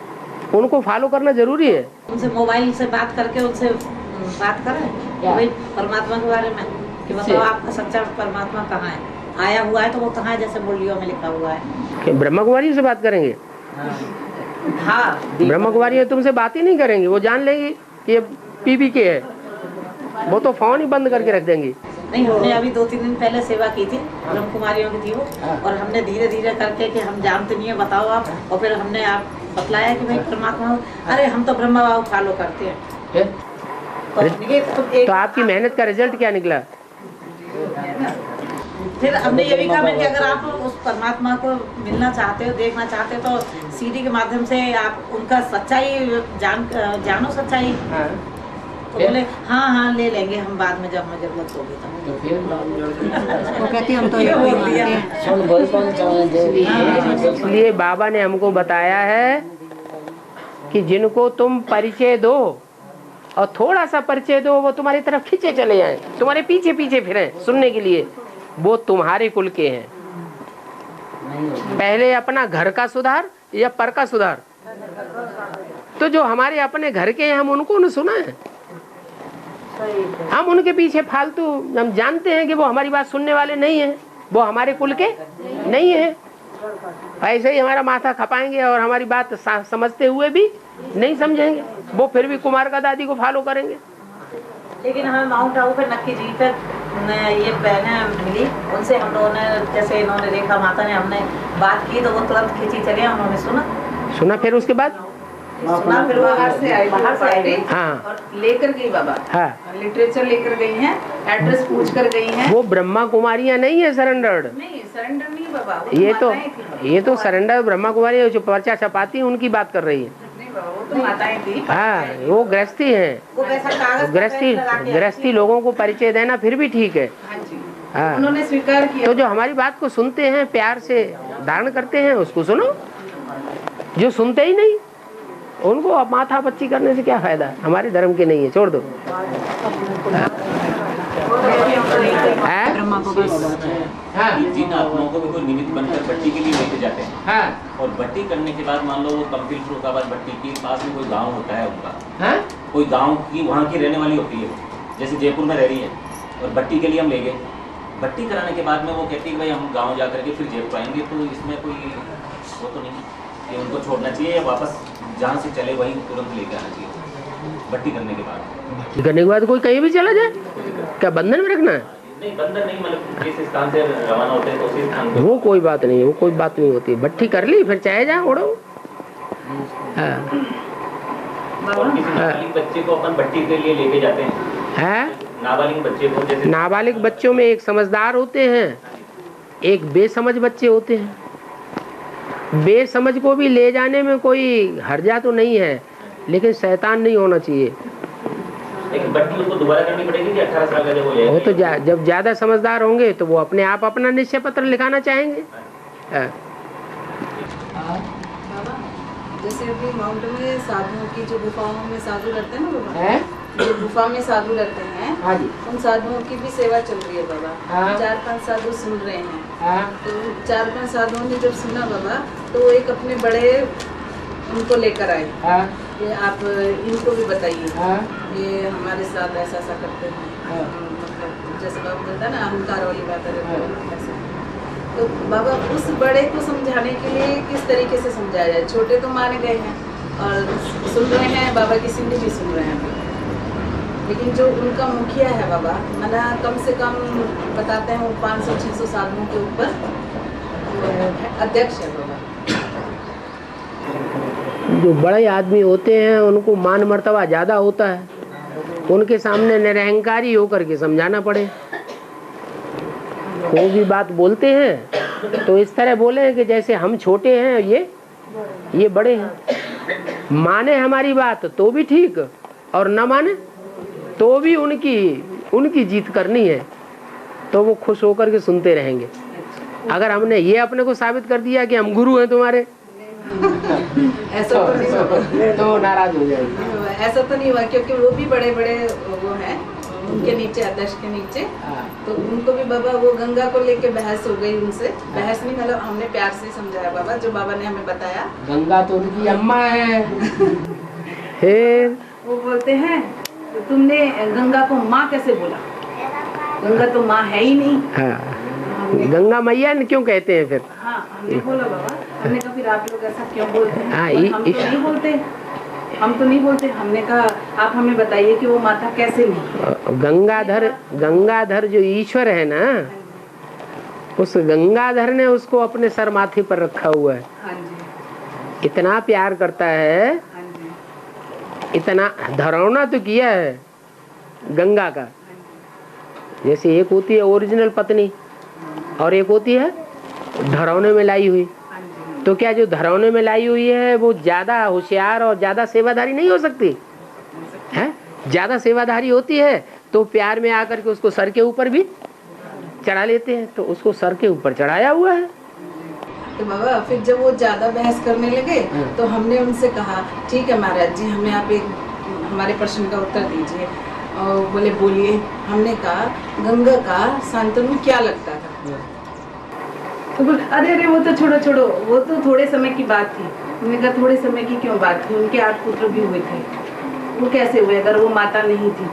उनको फॉलो करना जरूरी है। उनसे मोबाइल से बात करके उनसे बात करें कि भाई परमात्मा के बारे में, कि बताओ आपका सच्चा परमात्मा कहाँ है, आया हुआ है तो वो कहाँ है, जैसे मुरलियों में लिखा हुआ है। ब्रह्मा कुमारी से बात करेंगे? हाँ, ब्रह्मा कुमारी तुमसे बात ही नहीं करेंगी, वो जान लेंगी कि ये पीपी के है, वो तो फोन ही बंद करके रख देंगी। नहीं, हमने अभी 2-3 दिन पहले सेवा की थी, ब्रह्म कुमारियों की थी वो, और हमने धीरे धीरे करके कि हम जानते नहीं है, बताओ आप, और फिर हमने आप बतलाया कि भाई परमात्मा, अरे हम तो ब्रह्मा बाबू फॉलो करते हैं। तो आपकी मेहनत का रिजल्ट क्या निकला? फिर हमने ये भी कहा कि अगर आप उस परमात्मा को मिलना चाहते हो, देखना चाहते हो, तो सीडी के माध्यम से आप उनका सच्चाई जानो सच्चाई। तो बोले हाँ ले लेंगे हम बाद में, जब हमें जरूरत होगी तो। वो कहते हम तो ये बोल दिया। इसलिए बाबा ने हमको बताया है कि जिनको तुम परिचय दो और थोड़ा सा परिचय दो, वो तुम्हारी तरफ खींचे चले जाएं, तुम्हारे पीछे पीछे फिरें सुनने के लिए, वो तुम्हारे कुल के हैं। पहले अपना घर का सुधार या पर का सुधार? तो जो हमारे अपने घर के हैं हम उनको न सुना है, हम उनके पीछे फालतू, हम जानते हैं कि वो हमारी बात सुनने वाले नहीं है, वो हमारे कुल के नहीं है। ऐसे ही हमारा माथा खपाएंगे और हमारी बात समझते हुए भी नहीं समझेंगे, वो फिर भी कुमार का दादी को फॉलो करेंगे। लेकिन हमें माउंट आबू पे नक्की जी पे ये बहनें मिली, उनसे हम लोगों ने, जैसे इन्होंने रेखा माता ने, हमने बात की तो वो तुरंत खींची चले, उन्होंने सुना, फिर उसके बाद सुना, फिर वो बाहर से आई हाँ, और लेकर गई बाबा, हाँ, लिटरेचर लेकर गई हैं, एड्रेस पूछ कर गई हैं। वो ब्रह्मा कुमारियां नहीं है सरेंडर्ड, नहीं सरेंडर नहीं बाबा, ये तो सरेंडर ब्रह्मा कुमारी जो पर्चा छपाती है उनकी बात कर रही है। वो तो माताएं थी। हाँ, वो गृहस्थी है, वो वैसा कागज गृहस्थी लोगों को परिचय देना फिर भी ठीक है। हाँ जी, हाँ, उन्होंने स्वीकार किया। तो जो हमारी बात को सुनते हैं, प्यार से धारण करते हैं, उसको सुनो। जो सुनते ही नहीं, उनको अब माथा पच्ची करने से क्या फायदा, हमारे धर्म के नहीं है, छोड़ दो। जिन आत्माओं को भी कोई निमित्त बनकर भट्टी के लिए लेके जाते हैं, हाँ, और भट्टी करने के बाद मान लो वो कंप्लीट फरुखाबाद भट्टी के पास में कोई गांव होता है उनका, हाँ? कोई गांव की वहाँ की रहने वाली होती है, जैसे जयपुर में रह रही है, और भट्टी के लिए हम ले गए। भट्टी कराने के बाद में वो कहती है भाई हम गाँव जा करके फिर जयपुर आएंगे, तो इसमें कोई वो तो नहीं कि उनको छोड़ना चाहिए या वापस जहाँ से चले वहीं तुरंत लेकर आना चाहिए भट्टी करने के बाद? करने के बाद कोई कहीं भी चला जाए, क्या बंधन में रखना है? नहीं, बंधन नहीं, मतलब जिस स्थान से रवाना होते हैं तो उसी स्थान पे। वो कोई बात नहीं है, वो कोई बात नहीं होती। भट्टी कर ली, फिर चाहे जा उड़ो। हाँ, और किसी नाबालिग बच्चे को अपन भट्टी के लिए लेके जाते हैं, नाबालिग बच्चे को, जैसे नाबालिग बच्चों में एक समझदार होते हैं, एक बेसमझ बच्चे होते हैं। बेसमझ को भी ले जाने में कोई हर्जा तो नहीं है, लेकिन शैतान नहीं होना चाहिए। लेकिन भट्टी उनको दोबारा करनी पड़ेगी कि 18 साल का जब हो जाए? वो तो जब ज्यादा समझदार होंगे तो वो अपने आप अपना निश्चय पत्र लिखाना चाहेंगे। बाबा, जैसे अभी माउंट में साधुओं की जो गुफाओं में साधु रहते हैं ना बाबा, जो गुफा में साधु रहते हैं, हाँ जी, उन साधुओं की भी सेवा चल रही है बाबा। हाँ। 4-5 साधु सुन रहे हैं। हाँ, तो 4-5 साधुओं ने जब सुना बाबा, तो वो एक अपने बड़े उनको लेकर आए, हाँ, ये आप इनको भी बताइए, हाँ, ये हमारे साथ ऐसा ऐसा करते हैं। हाँ। मतलब जैसे बाबा बोलता है ना, अहंकार वाली बात है, ऐसे। तो बाबा उस बड़े को समझाने के लिए किस तरीके से समझाया जाए? छोटे तो मान गए हैं और सुन रहे हैं, बाबा की सिंधी भी सुन रहे हैं, लेकिन जो उनका मुखिया है बाबा, मना कम से कम बताते हैं वो 500-600 साधुओं के ऊपर अध्यक्ष है बाबा। जो बड़े आदमी होते हैं उनको मान मर्तबा ज्यादा होता है, उनके सामने निरहंकारी होकर के समझाना पड़े। कोई भी बात बोलते हैं तो इस तरह बोले कि जैसे हम छोटे हैं, ये बड़े हैं। माने हमारी बात तो भी ठीक, और न माने तो भी उनकी जीत करनी है, तो वो खुश होकर के सुनते रहेंगे। अगर हमने ये अपने को साबित कर दिया कि हम गुरु हैं तुम्हारे, ऐसा तो नहीं हुआ, तो नाराज हो जाएंगे। ऐसा तो नहीं हुआ, क्योंकि वो भी बड़े बड़े वो हैं उनके नीचे, अध्यक्ष के नीचे। तो उनको भी बाबा वो गंगा को लेके बहस हो गई उनसे। बहस नहीं, मतलब हमने प्यार से समझाया बाबा, जो बाबा ने हमें बताया। गंगा तो उनकी अम्मा है। फिर वो बोलते हैं तो तुमने गंगा को माँ कैसे बोला? गंगा तो माँ है ही नहीं। हाँ, गंगा मैया ने क्यों कहते हैं फिर? हाँ, हमने बोला बाबा, हमने कहा फिर आप लोग ऐसा क्यों बोलते हैं? हाँ, हम तो नहीं बोलते, हम तो नहीं बोलते। हमने कहा आप हमें बताइए कि वो माता कैसे नहीं? गंगाधर जो ईश्वर है ना, उस गंगाधर ने उसको अपने सर माथे पर रखा हुआ है। हाँ जी, इतना प्यार करता है, हाँ जी, इतना धरौना तो किया है गंगा का। जैसे एक होती है ओरिजिनल पत्नी और एक होती है धरौने में लाई हुई। तो क्या जो धरौने में लाई हुई है वो ज्यादा होशियार और ज्यादा सेवाधारी नहीं हो सकती है? ज्यादा सेवाधारी होती है तो प्यार में आकर के उसको सर के ऊपर भी चढ़ा लेते हैं, तो उसको सर के ऊपर चढ़ाया हुआ है। तो बाबा फिर जब वो ज्यादा बहस करने लगे तो हमने उनसे कहा ठीक है महाराज जी, हमें आप एक हमारे प्रश्न का उत्तर दीजिए। और बोले बोलिए। हमने कहा गंगा का शांतनु क्या लगता था? तो बोले अरे वो तो छोड़ो, वो तो थोड़े समय की बात थी। हमने कहा थोड़े समय की क्यों बात थी? उनके 8 पुत्र भी हुए थे, वो कैसे हुए अगर वो माता नहीं थी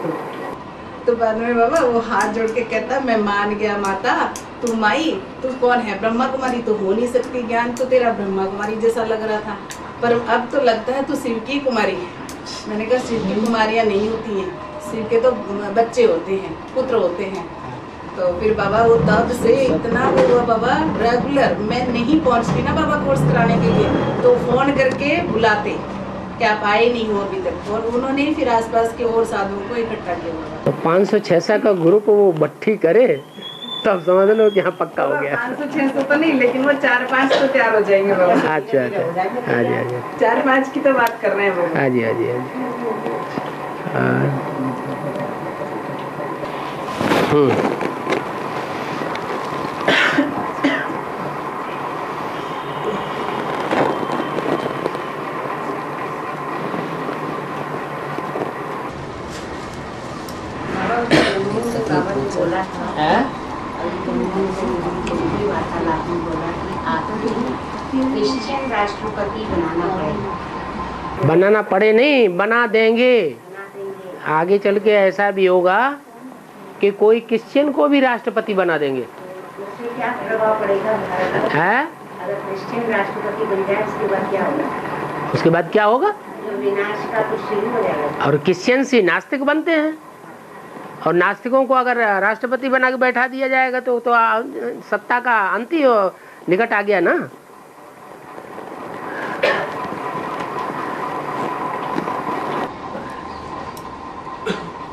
तो बाद में बाबा वो हाथ जोड़ के कहता मैं मान गया माता, तू माई, तू कौन है? ब्रह्मा कुमारी तो हो नहीं सकती, ज्ञान तो तेरा ब्रह्मा कुमारी जैसा लग रहा था, पर अब तो लगता है तू शिव की कुमारी है। मैंने कहा शिव की कुमारियाँ नहीं होती हैं, शिव के तो बच्चे होते हैं, पुत्र होते हैं। तो फिर बाबा वो तब से इतना वो हुआ बाबा, रेगुलर मैं नहीं पहुंचती ना बाबा कोर्स कराने के लिए, तो फोन करके बुलाते कि आप आए नहीं हो अभी तक। और उन्होंने फिर आसपास के और साधुओं को इकट्ठा किया। तो 500-600 का ग्रुप वो भट्टी करे तब समझ लो कि यहाँ पक्का हो गया। 500-600 तो नहीं, लेकिन वो 4-5 तो तैयार हो जाएंगे बाबा। अच्छा अच्छा, हाँ जी हाँ जी, 4-5 की तो बात कर रहे हैं बाबा। हाँ जी हाँ जी हाँ जी। क्रिश्चियन राष्ट्रपति बनाना पड़ेगा। बनाना पड़े नहीं, बना देंगे। आगे चल के ऐसा भी होगा कि कोई क्रिश्चियन को भी राष्ट्रपति बना देंगे। उससे क्या प्रभाव पड़ेगा है? अगर क्रिश्चियन राष्ट्रपति बन जाए उसके बाद क्या होगा? उसके बाद क्या होगा? तो विनाश का कुछ शुरू हो जाएगा। और क्रिश्चियन से नास्तिक बनते हैं, और नास्तिकों को अगर राष्ट्रपति बना के बैठा दिया जाएगा तो सत्ता का अंत ही निकट आ गया ना।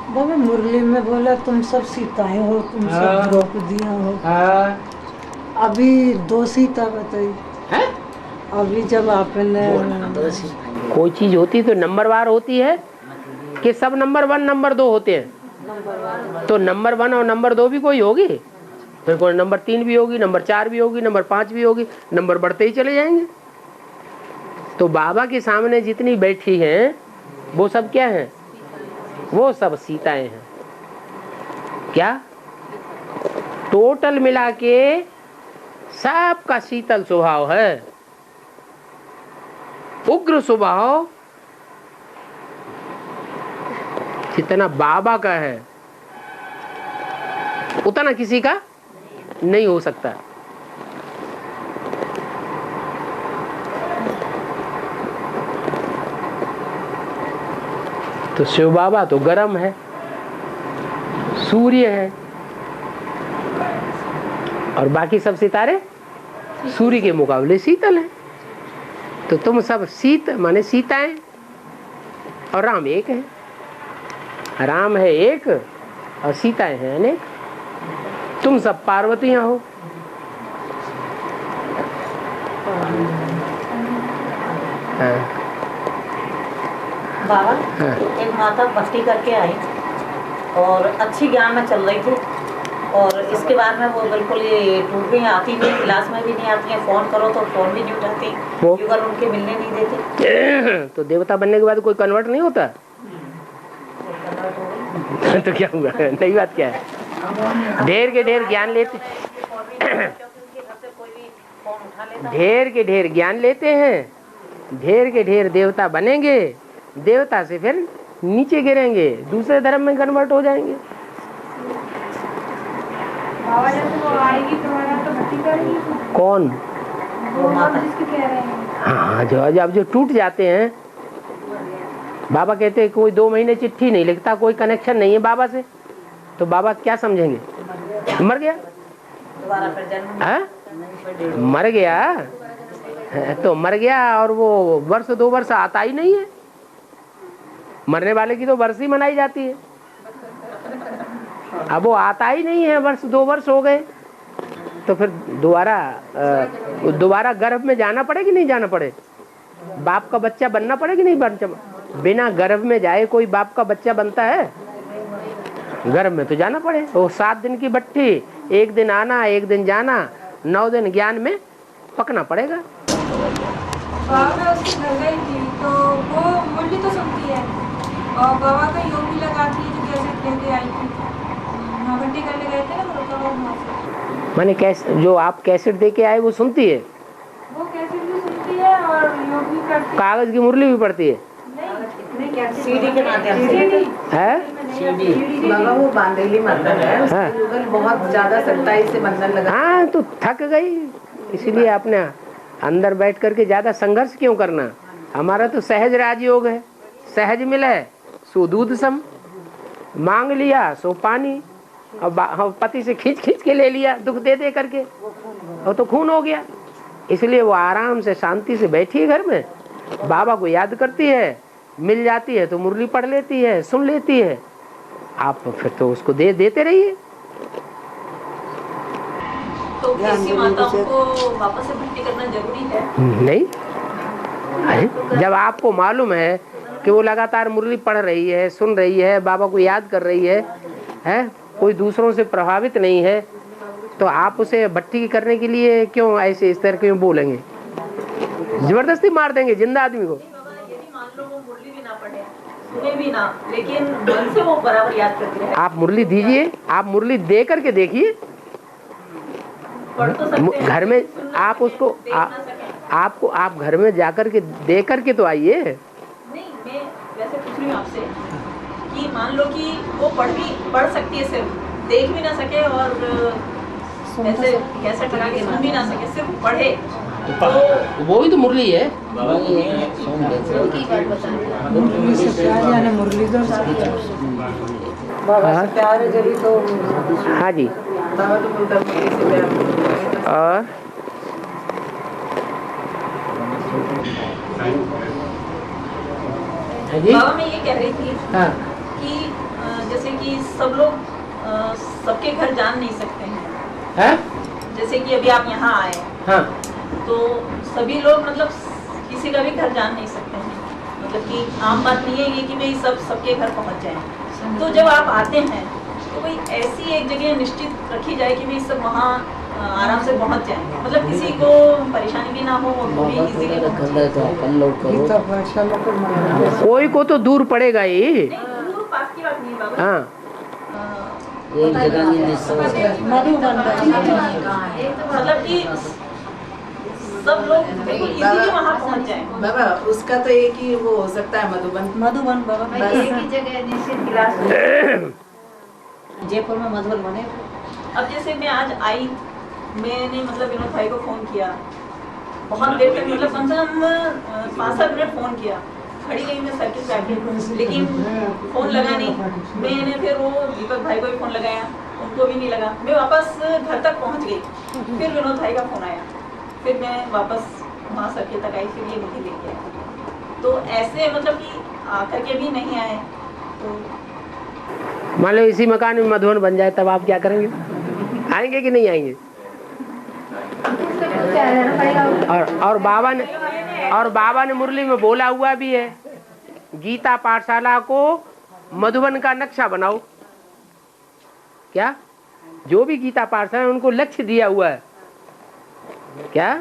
बाबा मुरली में बोला तुम सब सीताएं हो, तुम सब द्रौपदियां हो। अभी 2 सीता बताई है? अभी जब आपने कोई चीज होती तो नंबर वार होती है कि सब नंबर 1 नंबर 2 होते हैं? तो नंबर 1 और नंबर 2 भी कोई होगी, फिर कोई नंबर 3 भी होगी, नंबर 4 भी होगी, नंबर 5 भी होगी, नंबर बढ़ते ही चले जाएंगे। तो बाबा के सामने जितनी बैठी हैं वो सब क्या है? वो सब सीताएं हैं। क्या टोटल मिला के सबका शीतल स्वभाव है, उग्र स्वभाव जितना बाबा का है उतना किसी का नहीं हो सकता। तो शिव बाबा तो गर्म है, सूर्य है, और बाकी सब सितारे सूर्य के मुकाबले शीतल हैं। तो तुम सब शीत माने सीताएं, और राम एक है। राम है एक और सीताएं हैं अनेक। तुम सब पार्वतियां हो। हाँ। बाबा हाँ। एक माता भक्ति करके आई और अच्छी ज्ञान में चल रही थी, और इसके बाद में वो बिल्कुल ये टूट गई, आती नहीं, क्लास में भी नहीं आती है, फोन करो तो फोन भी नहीं उठाती, युगल उनके मिलने नहीं देते। तो देवता बनने के बाद कोई कन्वर्ट नहीं होता? तो क्या हुआ? नई बात क्या है? ढेर के ढेर ज्ञान लेते, ढेर के ढेर ज्ञान लेते हैं, ढेर के ढेर देवता बनेंगे, देवता से फिर नीचे गिरेंगे, दूसरे धर्म में कन्वर्ट हो जाएंगे। बाबा जब वो आएगी तुम्हारे यहाँ तो भक्ति करेगी कौन? वो माता जिसकी कह रहे हैं। हाँ, जो टूट जाते हैं, बाबा कहते हैं कोई 2 महीने चिट्ठी नहीं लिखता, कोई कनेक्शन नहीं है बाबा से, तो बाबा क्या समझेंगे? मर गया। दोबारा फिर जन्म हाँ? मर गया तो मर गया, और वो वर्ष 2 वर्ष आता ही नहीं है। मरने वाले की तो बरसी मनाई जाती है, अब वो आता ही नहीं है, वर्ष 2 वर्ष हो गए, तो फिर दोबारा गर्भ में जाना पड़े कि नहीं जाना पड़े? बाप का बच्चा बनना पड़े कि नहीं बनना? बिना गर्भ में जाए कोई बाप का बच्चा बनता है? गर्भ में तो जाना पड़े। वो 7 दिन की बट्टी, 1 दिन आना 1 दिन जाना, 9 दिन ज्ञान में पकना पड़ेगा। बाबा मैं उसके घर गई थी तो वो मुरली तो सुनती है और बाबा का योग भी लगाती है, जो कैसेट लेके आई थी, घंटी करने गए थे ना, माने जो आप कैसेट दे के आए वो सुनती है? वो कैसेट भी सुनती है और योग भी करती है। कागज की मुरली भी पढ़ती है? सीडी के माध्यम से है। बाबा वो बांदेली मंदिर है, उसका युगल बहुत ज्यादा सच्चाई से बंधन लगा। हाँ, तो थक गई, इसलिए आपने अंदर बैठ करके ज्यादा संघर्ष क्यों करना? हमारा तो सहज राजयोग है, सहज मिले सो दूध सम, मांग लिया सो पानी, और पति से खींच खींच के ले लिया दुख दे दे करके, और तो खून हो गया। इसलिए वो आराम से शांति से बैठी है घर में, बाबा को याद करती है, मिल जाती है तो मुरली पढ़ लेती है, सुन लेती है। आप फिर तो उसको देते रहिए। तो ऐसी माताओं को वापस से भर्ती करना जरूरी है? नहीं, अरे जब आपको मालूम है कि वो लगातार मुरली पढ़ रही है, सुन रही है, बाबा को याद कर रही है, कोई दूसरों से प्रभावित नहीं है, तो आप उसे भट्टी करने के लिए क्यों ऐसे इस तरह क्यों बोलेंगे? जबरदस्ती मार देंगे जिंदा आदमी को। यदि मान लो वो मुरली भी ना पढ़े, सुने भी ना, लेकिन मन से वो बराबर याद करती रहे। आप मुरली दीजिए, आप मुरली दे करके देखिए, घर में आप उसको आपको आप घर में जाकर के दे करके तो आइए। नहीं, मैं वैसे पूछ रही हूँ आपसे कि मान लो कि वो पढ़ सकती है, सिर्फ देख भी ना सके और ऐसे कैसे लगा के सुन भी ना सके, सिर्फ पढ़े, तो वो ही तो मुरली है। मुरलीधर बाबा से प्यार है जब तो। हाँ जी। बाबा तो बोलता मुरली से प्यार। और बाबा मैं ये कह रही थी कि जैसे कि सब लोग सबके घर जान नहीं सकते हैं, जैसे कि अभी आप यहाँ आए, तो सभी लोग मतलब किसी का भी घर जान नहीं सकते हैं, मतलब कि आम बात नहीं है ये कि भाई सबके घर पहुँच जाए। तो जब आप आते हैं तो भाई ऐसी एक जगह निश्चित रखी जाए कि भाई सब वहाँ आराम से पहुँच जाए, मतलब किसी को परेशानी भी ना हो और वो भी इजीली कोई को तो दूर पड़ेगा ही। दूर पास की बात नहीं है बाबा। हाँ, मतलब कि सब लोग इजीली वहाँ पहुँच जाए। बाबा उसका तो एक ही वो हो सकता है, मधुबन बाबा एक ही जगह निश्चित क्लास जयपुर में मधुबन बने। अब जैसे मैं आज आई, मैंने मतलब विनोद भाई को फ़ोन किया, बहुत देर तक मतलब कम से कम 5-7 मिनट फ़ोन किया, खड़ी रही मैं सर्किट पे आके, लेकिन फ़ोन लगा नहीं। मैंने फिर वो दीपक भाई को भी फ़ोन लगाया, उनको भी नहीं लगा। मैं वापस घर तक पहुंच गई, फिर विनोद भाई का फ़ोन आया, फिर मैं वापस वहाँ सर्किट तक आई, फिर ये मुझे लेके आया। तो ऐसे मतलब कि आकर के भी नहीं आए, तो मान लो इसी मकान में मधुबन बन जाए तब आप क्या करेंगे? आएंगे कि नहीं आएंगे? और बाबा ने मुरली में बोला हुआ भी है, गीता पाठशाला को मधुबन का नक्शा बनाओ। क्या जो भी गीता पाठशाला उनको लक्ष्य दिया हुआ है क्या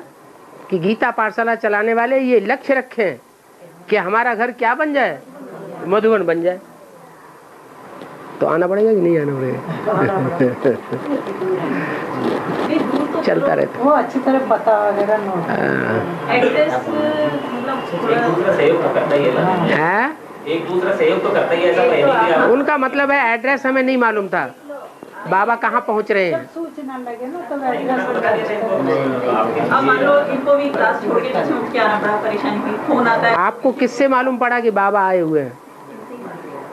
कि गीता पाठशाला चलाने वाले ये लक्ष्य रखें कि हमारा घर क्या बन जाए, मधुबन बन जाए। तो आना पड़ेगा कि नहीं आना पड़ेगा? चलता रहता वो अच्छी तरह पता वगैरह नोट एड्रेस है, एक दूसरा सहयोग तो करता ही है, ऐसा पहले भी उनका मतलब है एड्रेस हमें नहीं मालूम था, बाबा कहाँ पहुँच रहे हैं। सूचना लगे ना तो अब मान लो इनको भी क्लास छोड़ के पीछे उठ के आना पड़ा, परेशानी हुई, फोन आता है। आपको किससे मालूम पड़ा कि बाबा आए हुए हैं?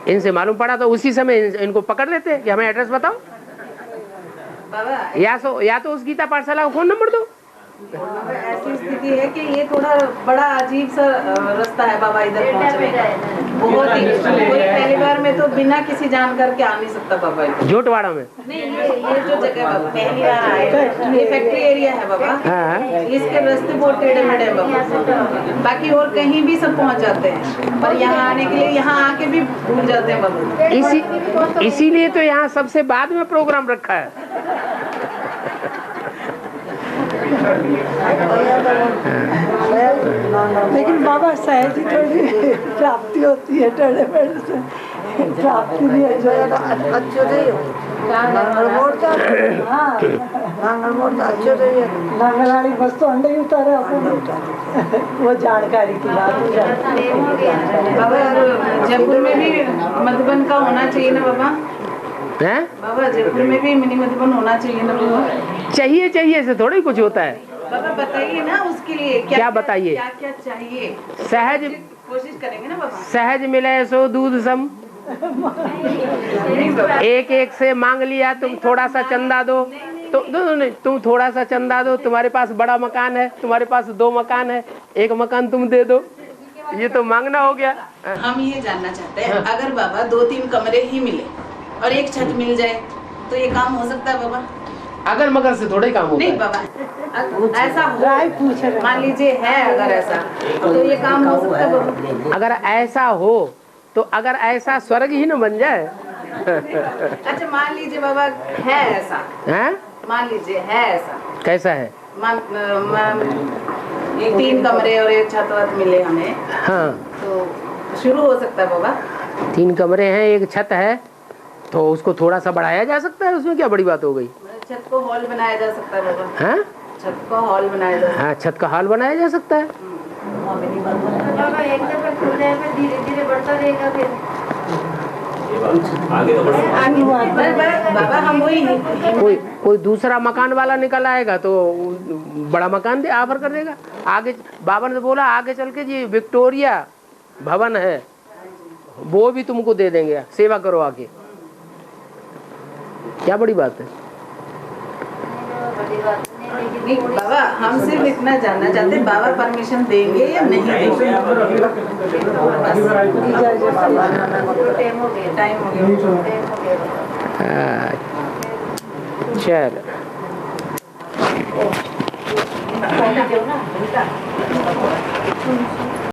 इनसे मालूम पड़ा तो उसी समय इनको पकड़ लेते कि हमें एड्रेस बताओ, या तो उस गीता पाठशाला का फोन नंबर दो। ऐसी स्थिति है कि ये थोड़ा बड़ा अजीब सा रास्ता है बाबा इधर पहुंचने का, बहुत ही कोई पहली बार में तो बिना किसी जानकार के आ नहीं सकता बाबा इधर। झोटवाड़ा में नहीं, ये जो जगह बाबा पहली बार आए, ये फैक्ट्री एरिया है बाबा। इसके रास्ते बहुत टेढ़े मेढ़े बाबा, बाकी और कहीं भी सब पहुंच जाते हैं, पर यहाँ आने के लिए यहाँ आके भी भूल जाते हैं बाबा। इसीलिए तो यहाँ सबसे बाद में प्रोग्राम रखा है। लेकिन बाबा सहज ही थोड़ी प्राप्ति होती है, टेढ़े मेढ़े से प्राप्ति नहीं है। नांगलवाड़ी बस तो अंडे ही उतारे अपन, वो जानकारी की बात हो जाती है। बाबा जयपुर में भी मधुबन का होना चाहिए ना बाबा? हैं? बाबा जयपुर में भी मिनी मधुबन होना चाहिए ना बाबा? चाहिए से थोड़ा ही कुछ होता है। बाबा बताइए ना उसके लिए क्या बताइए? क्या क्या चाहिए? सहज कोशिश करेंगे ना बाबा। सहज मिले सो दूध सम, एक एक से मांग लिया, तुम थोड़ा सा चंदा दो, तुम थोड़ा सा चंदा दो, तुम्हारे पास बड़ा मकान है, तुम्हारे पास 2 मकान है, 1 मकान तुम दे दो, ये तो मांगना हो गया। हम ये जानना चाहते हैं, अगर बाबा 2-3 कमरे ही मिले और एक छत मिल जाए तो ये काम हो सकता है बाबा? अगर मगर से थोड़ा ही काम होता नहीं है। बाबा, ऐसा हो, मान लीजिए है अगर ऐसा, तो ये काम हो सकता है बाबा। अगर ऐसा हो तो अगर ऐसा स्वर्ग ही न बन जाए। अच्छा मान लीजिए बाबा है ऐसा, हैं? मान लीजिए है ऐसा, कैसा है? ये 3 कमरे और एक छत वत मिले हमें, हाँ, तो शुरू हो सकता है बाबा। 3 कमरे हैं, एक छत है, तो उसको थोड़ा सा बढ़ाया जा सकता है, उसमें क्या बड़ी बात हो गई? छत को हॉल बनाया जा सकता है बाबा। हैं? छत को हॉल बनाया जा सकता है। हाँ, छत का हॉल बनाया जा सकता है। बाबा एक दफा खुल जाए फिर धीरे धीरे बढ़ता रहेगा फिर आगे तो बढ़ बाबा हम वही कोई दूसरा मकान वाला निकल आएगा तो बड़ा मकान दे ऑफर कर देगा। आगे बाबा ने तो बोला आगे चल के जी विक्टोरिया भवन है, वो भी तुमको दे देंगे, सेवा करो आके। क्या बड़ी बात है? नहीं बाबा, हम सिर्फ इतना जानना चाहते हैं बाबा परमिशन देंगे या नहीं देंगे। टाइम हो गया। चल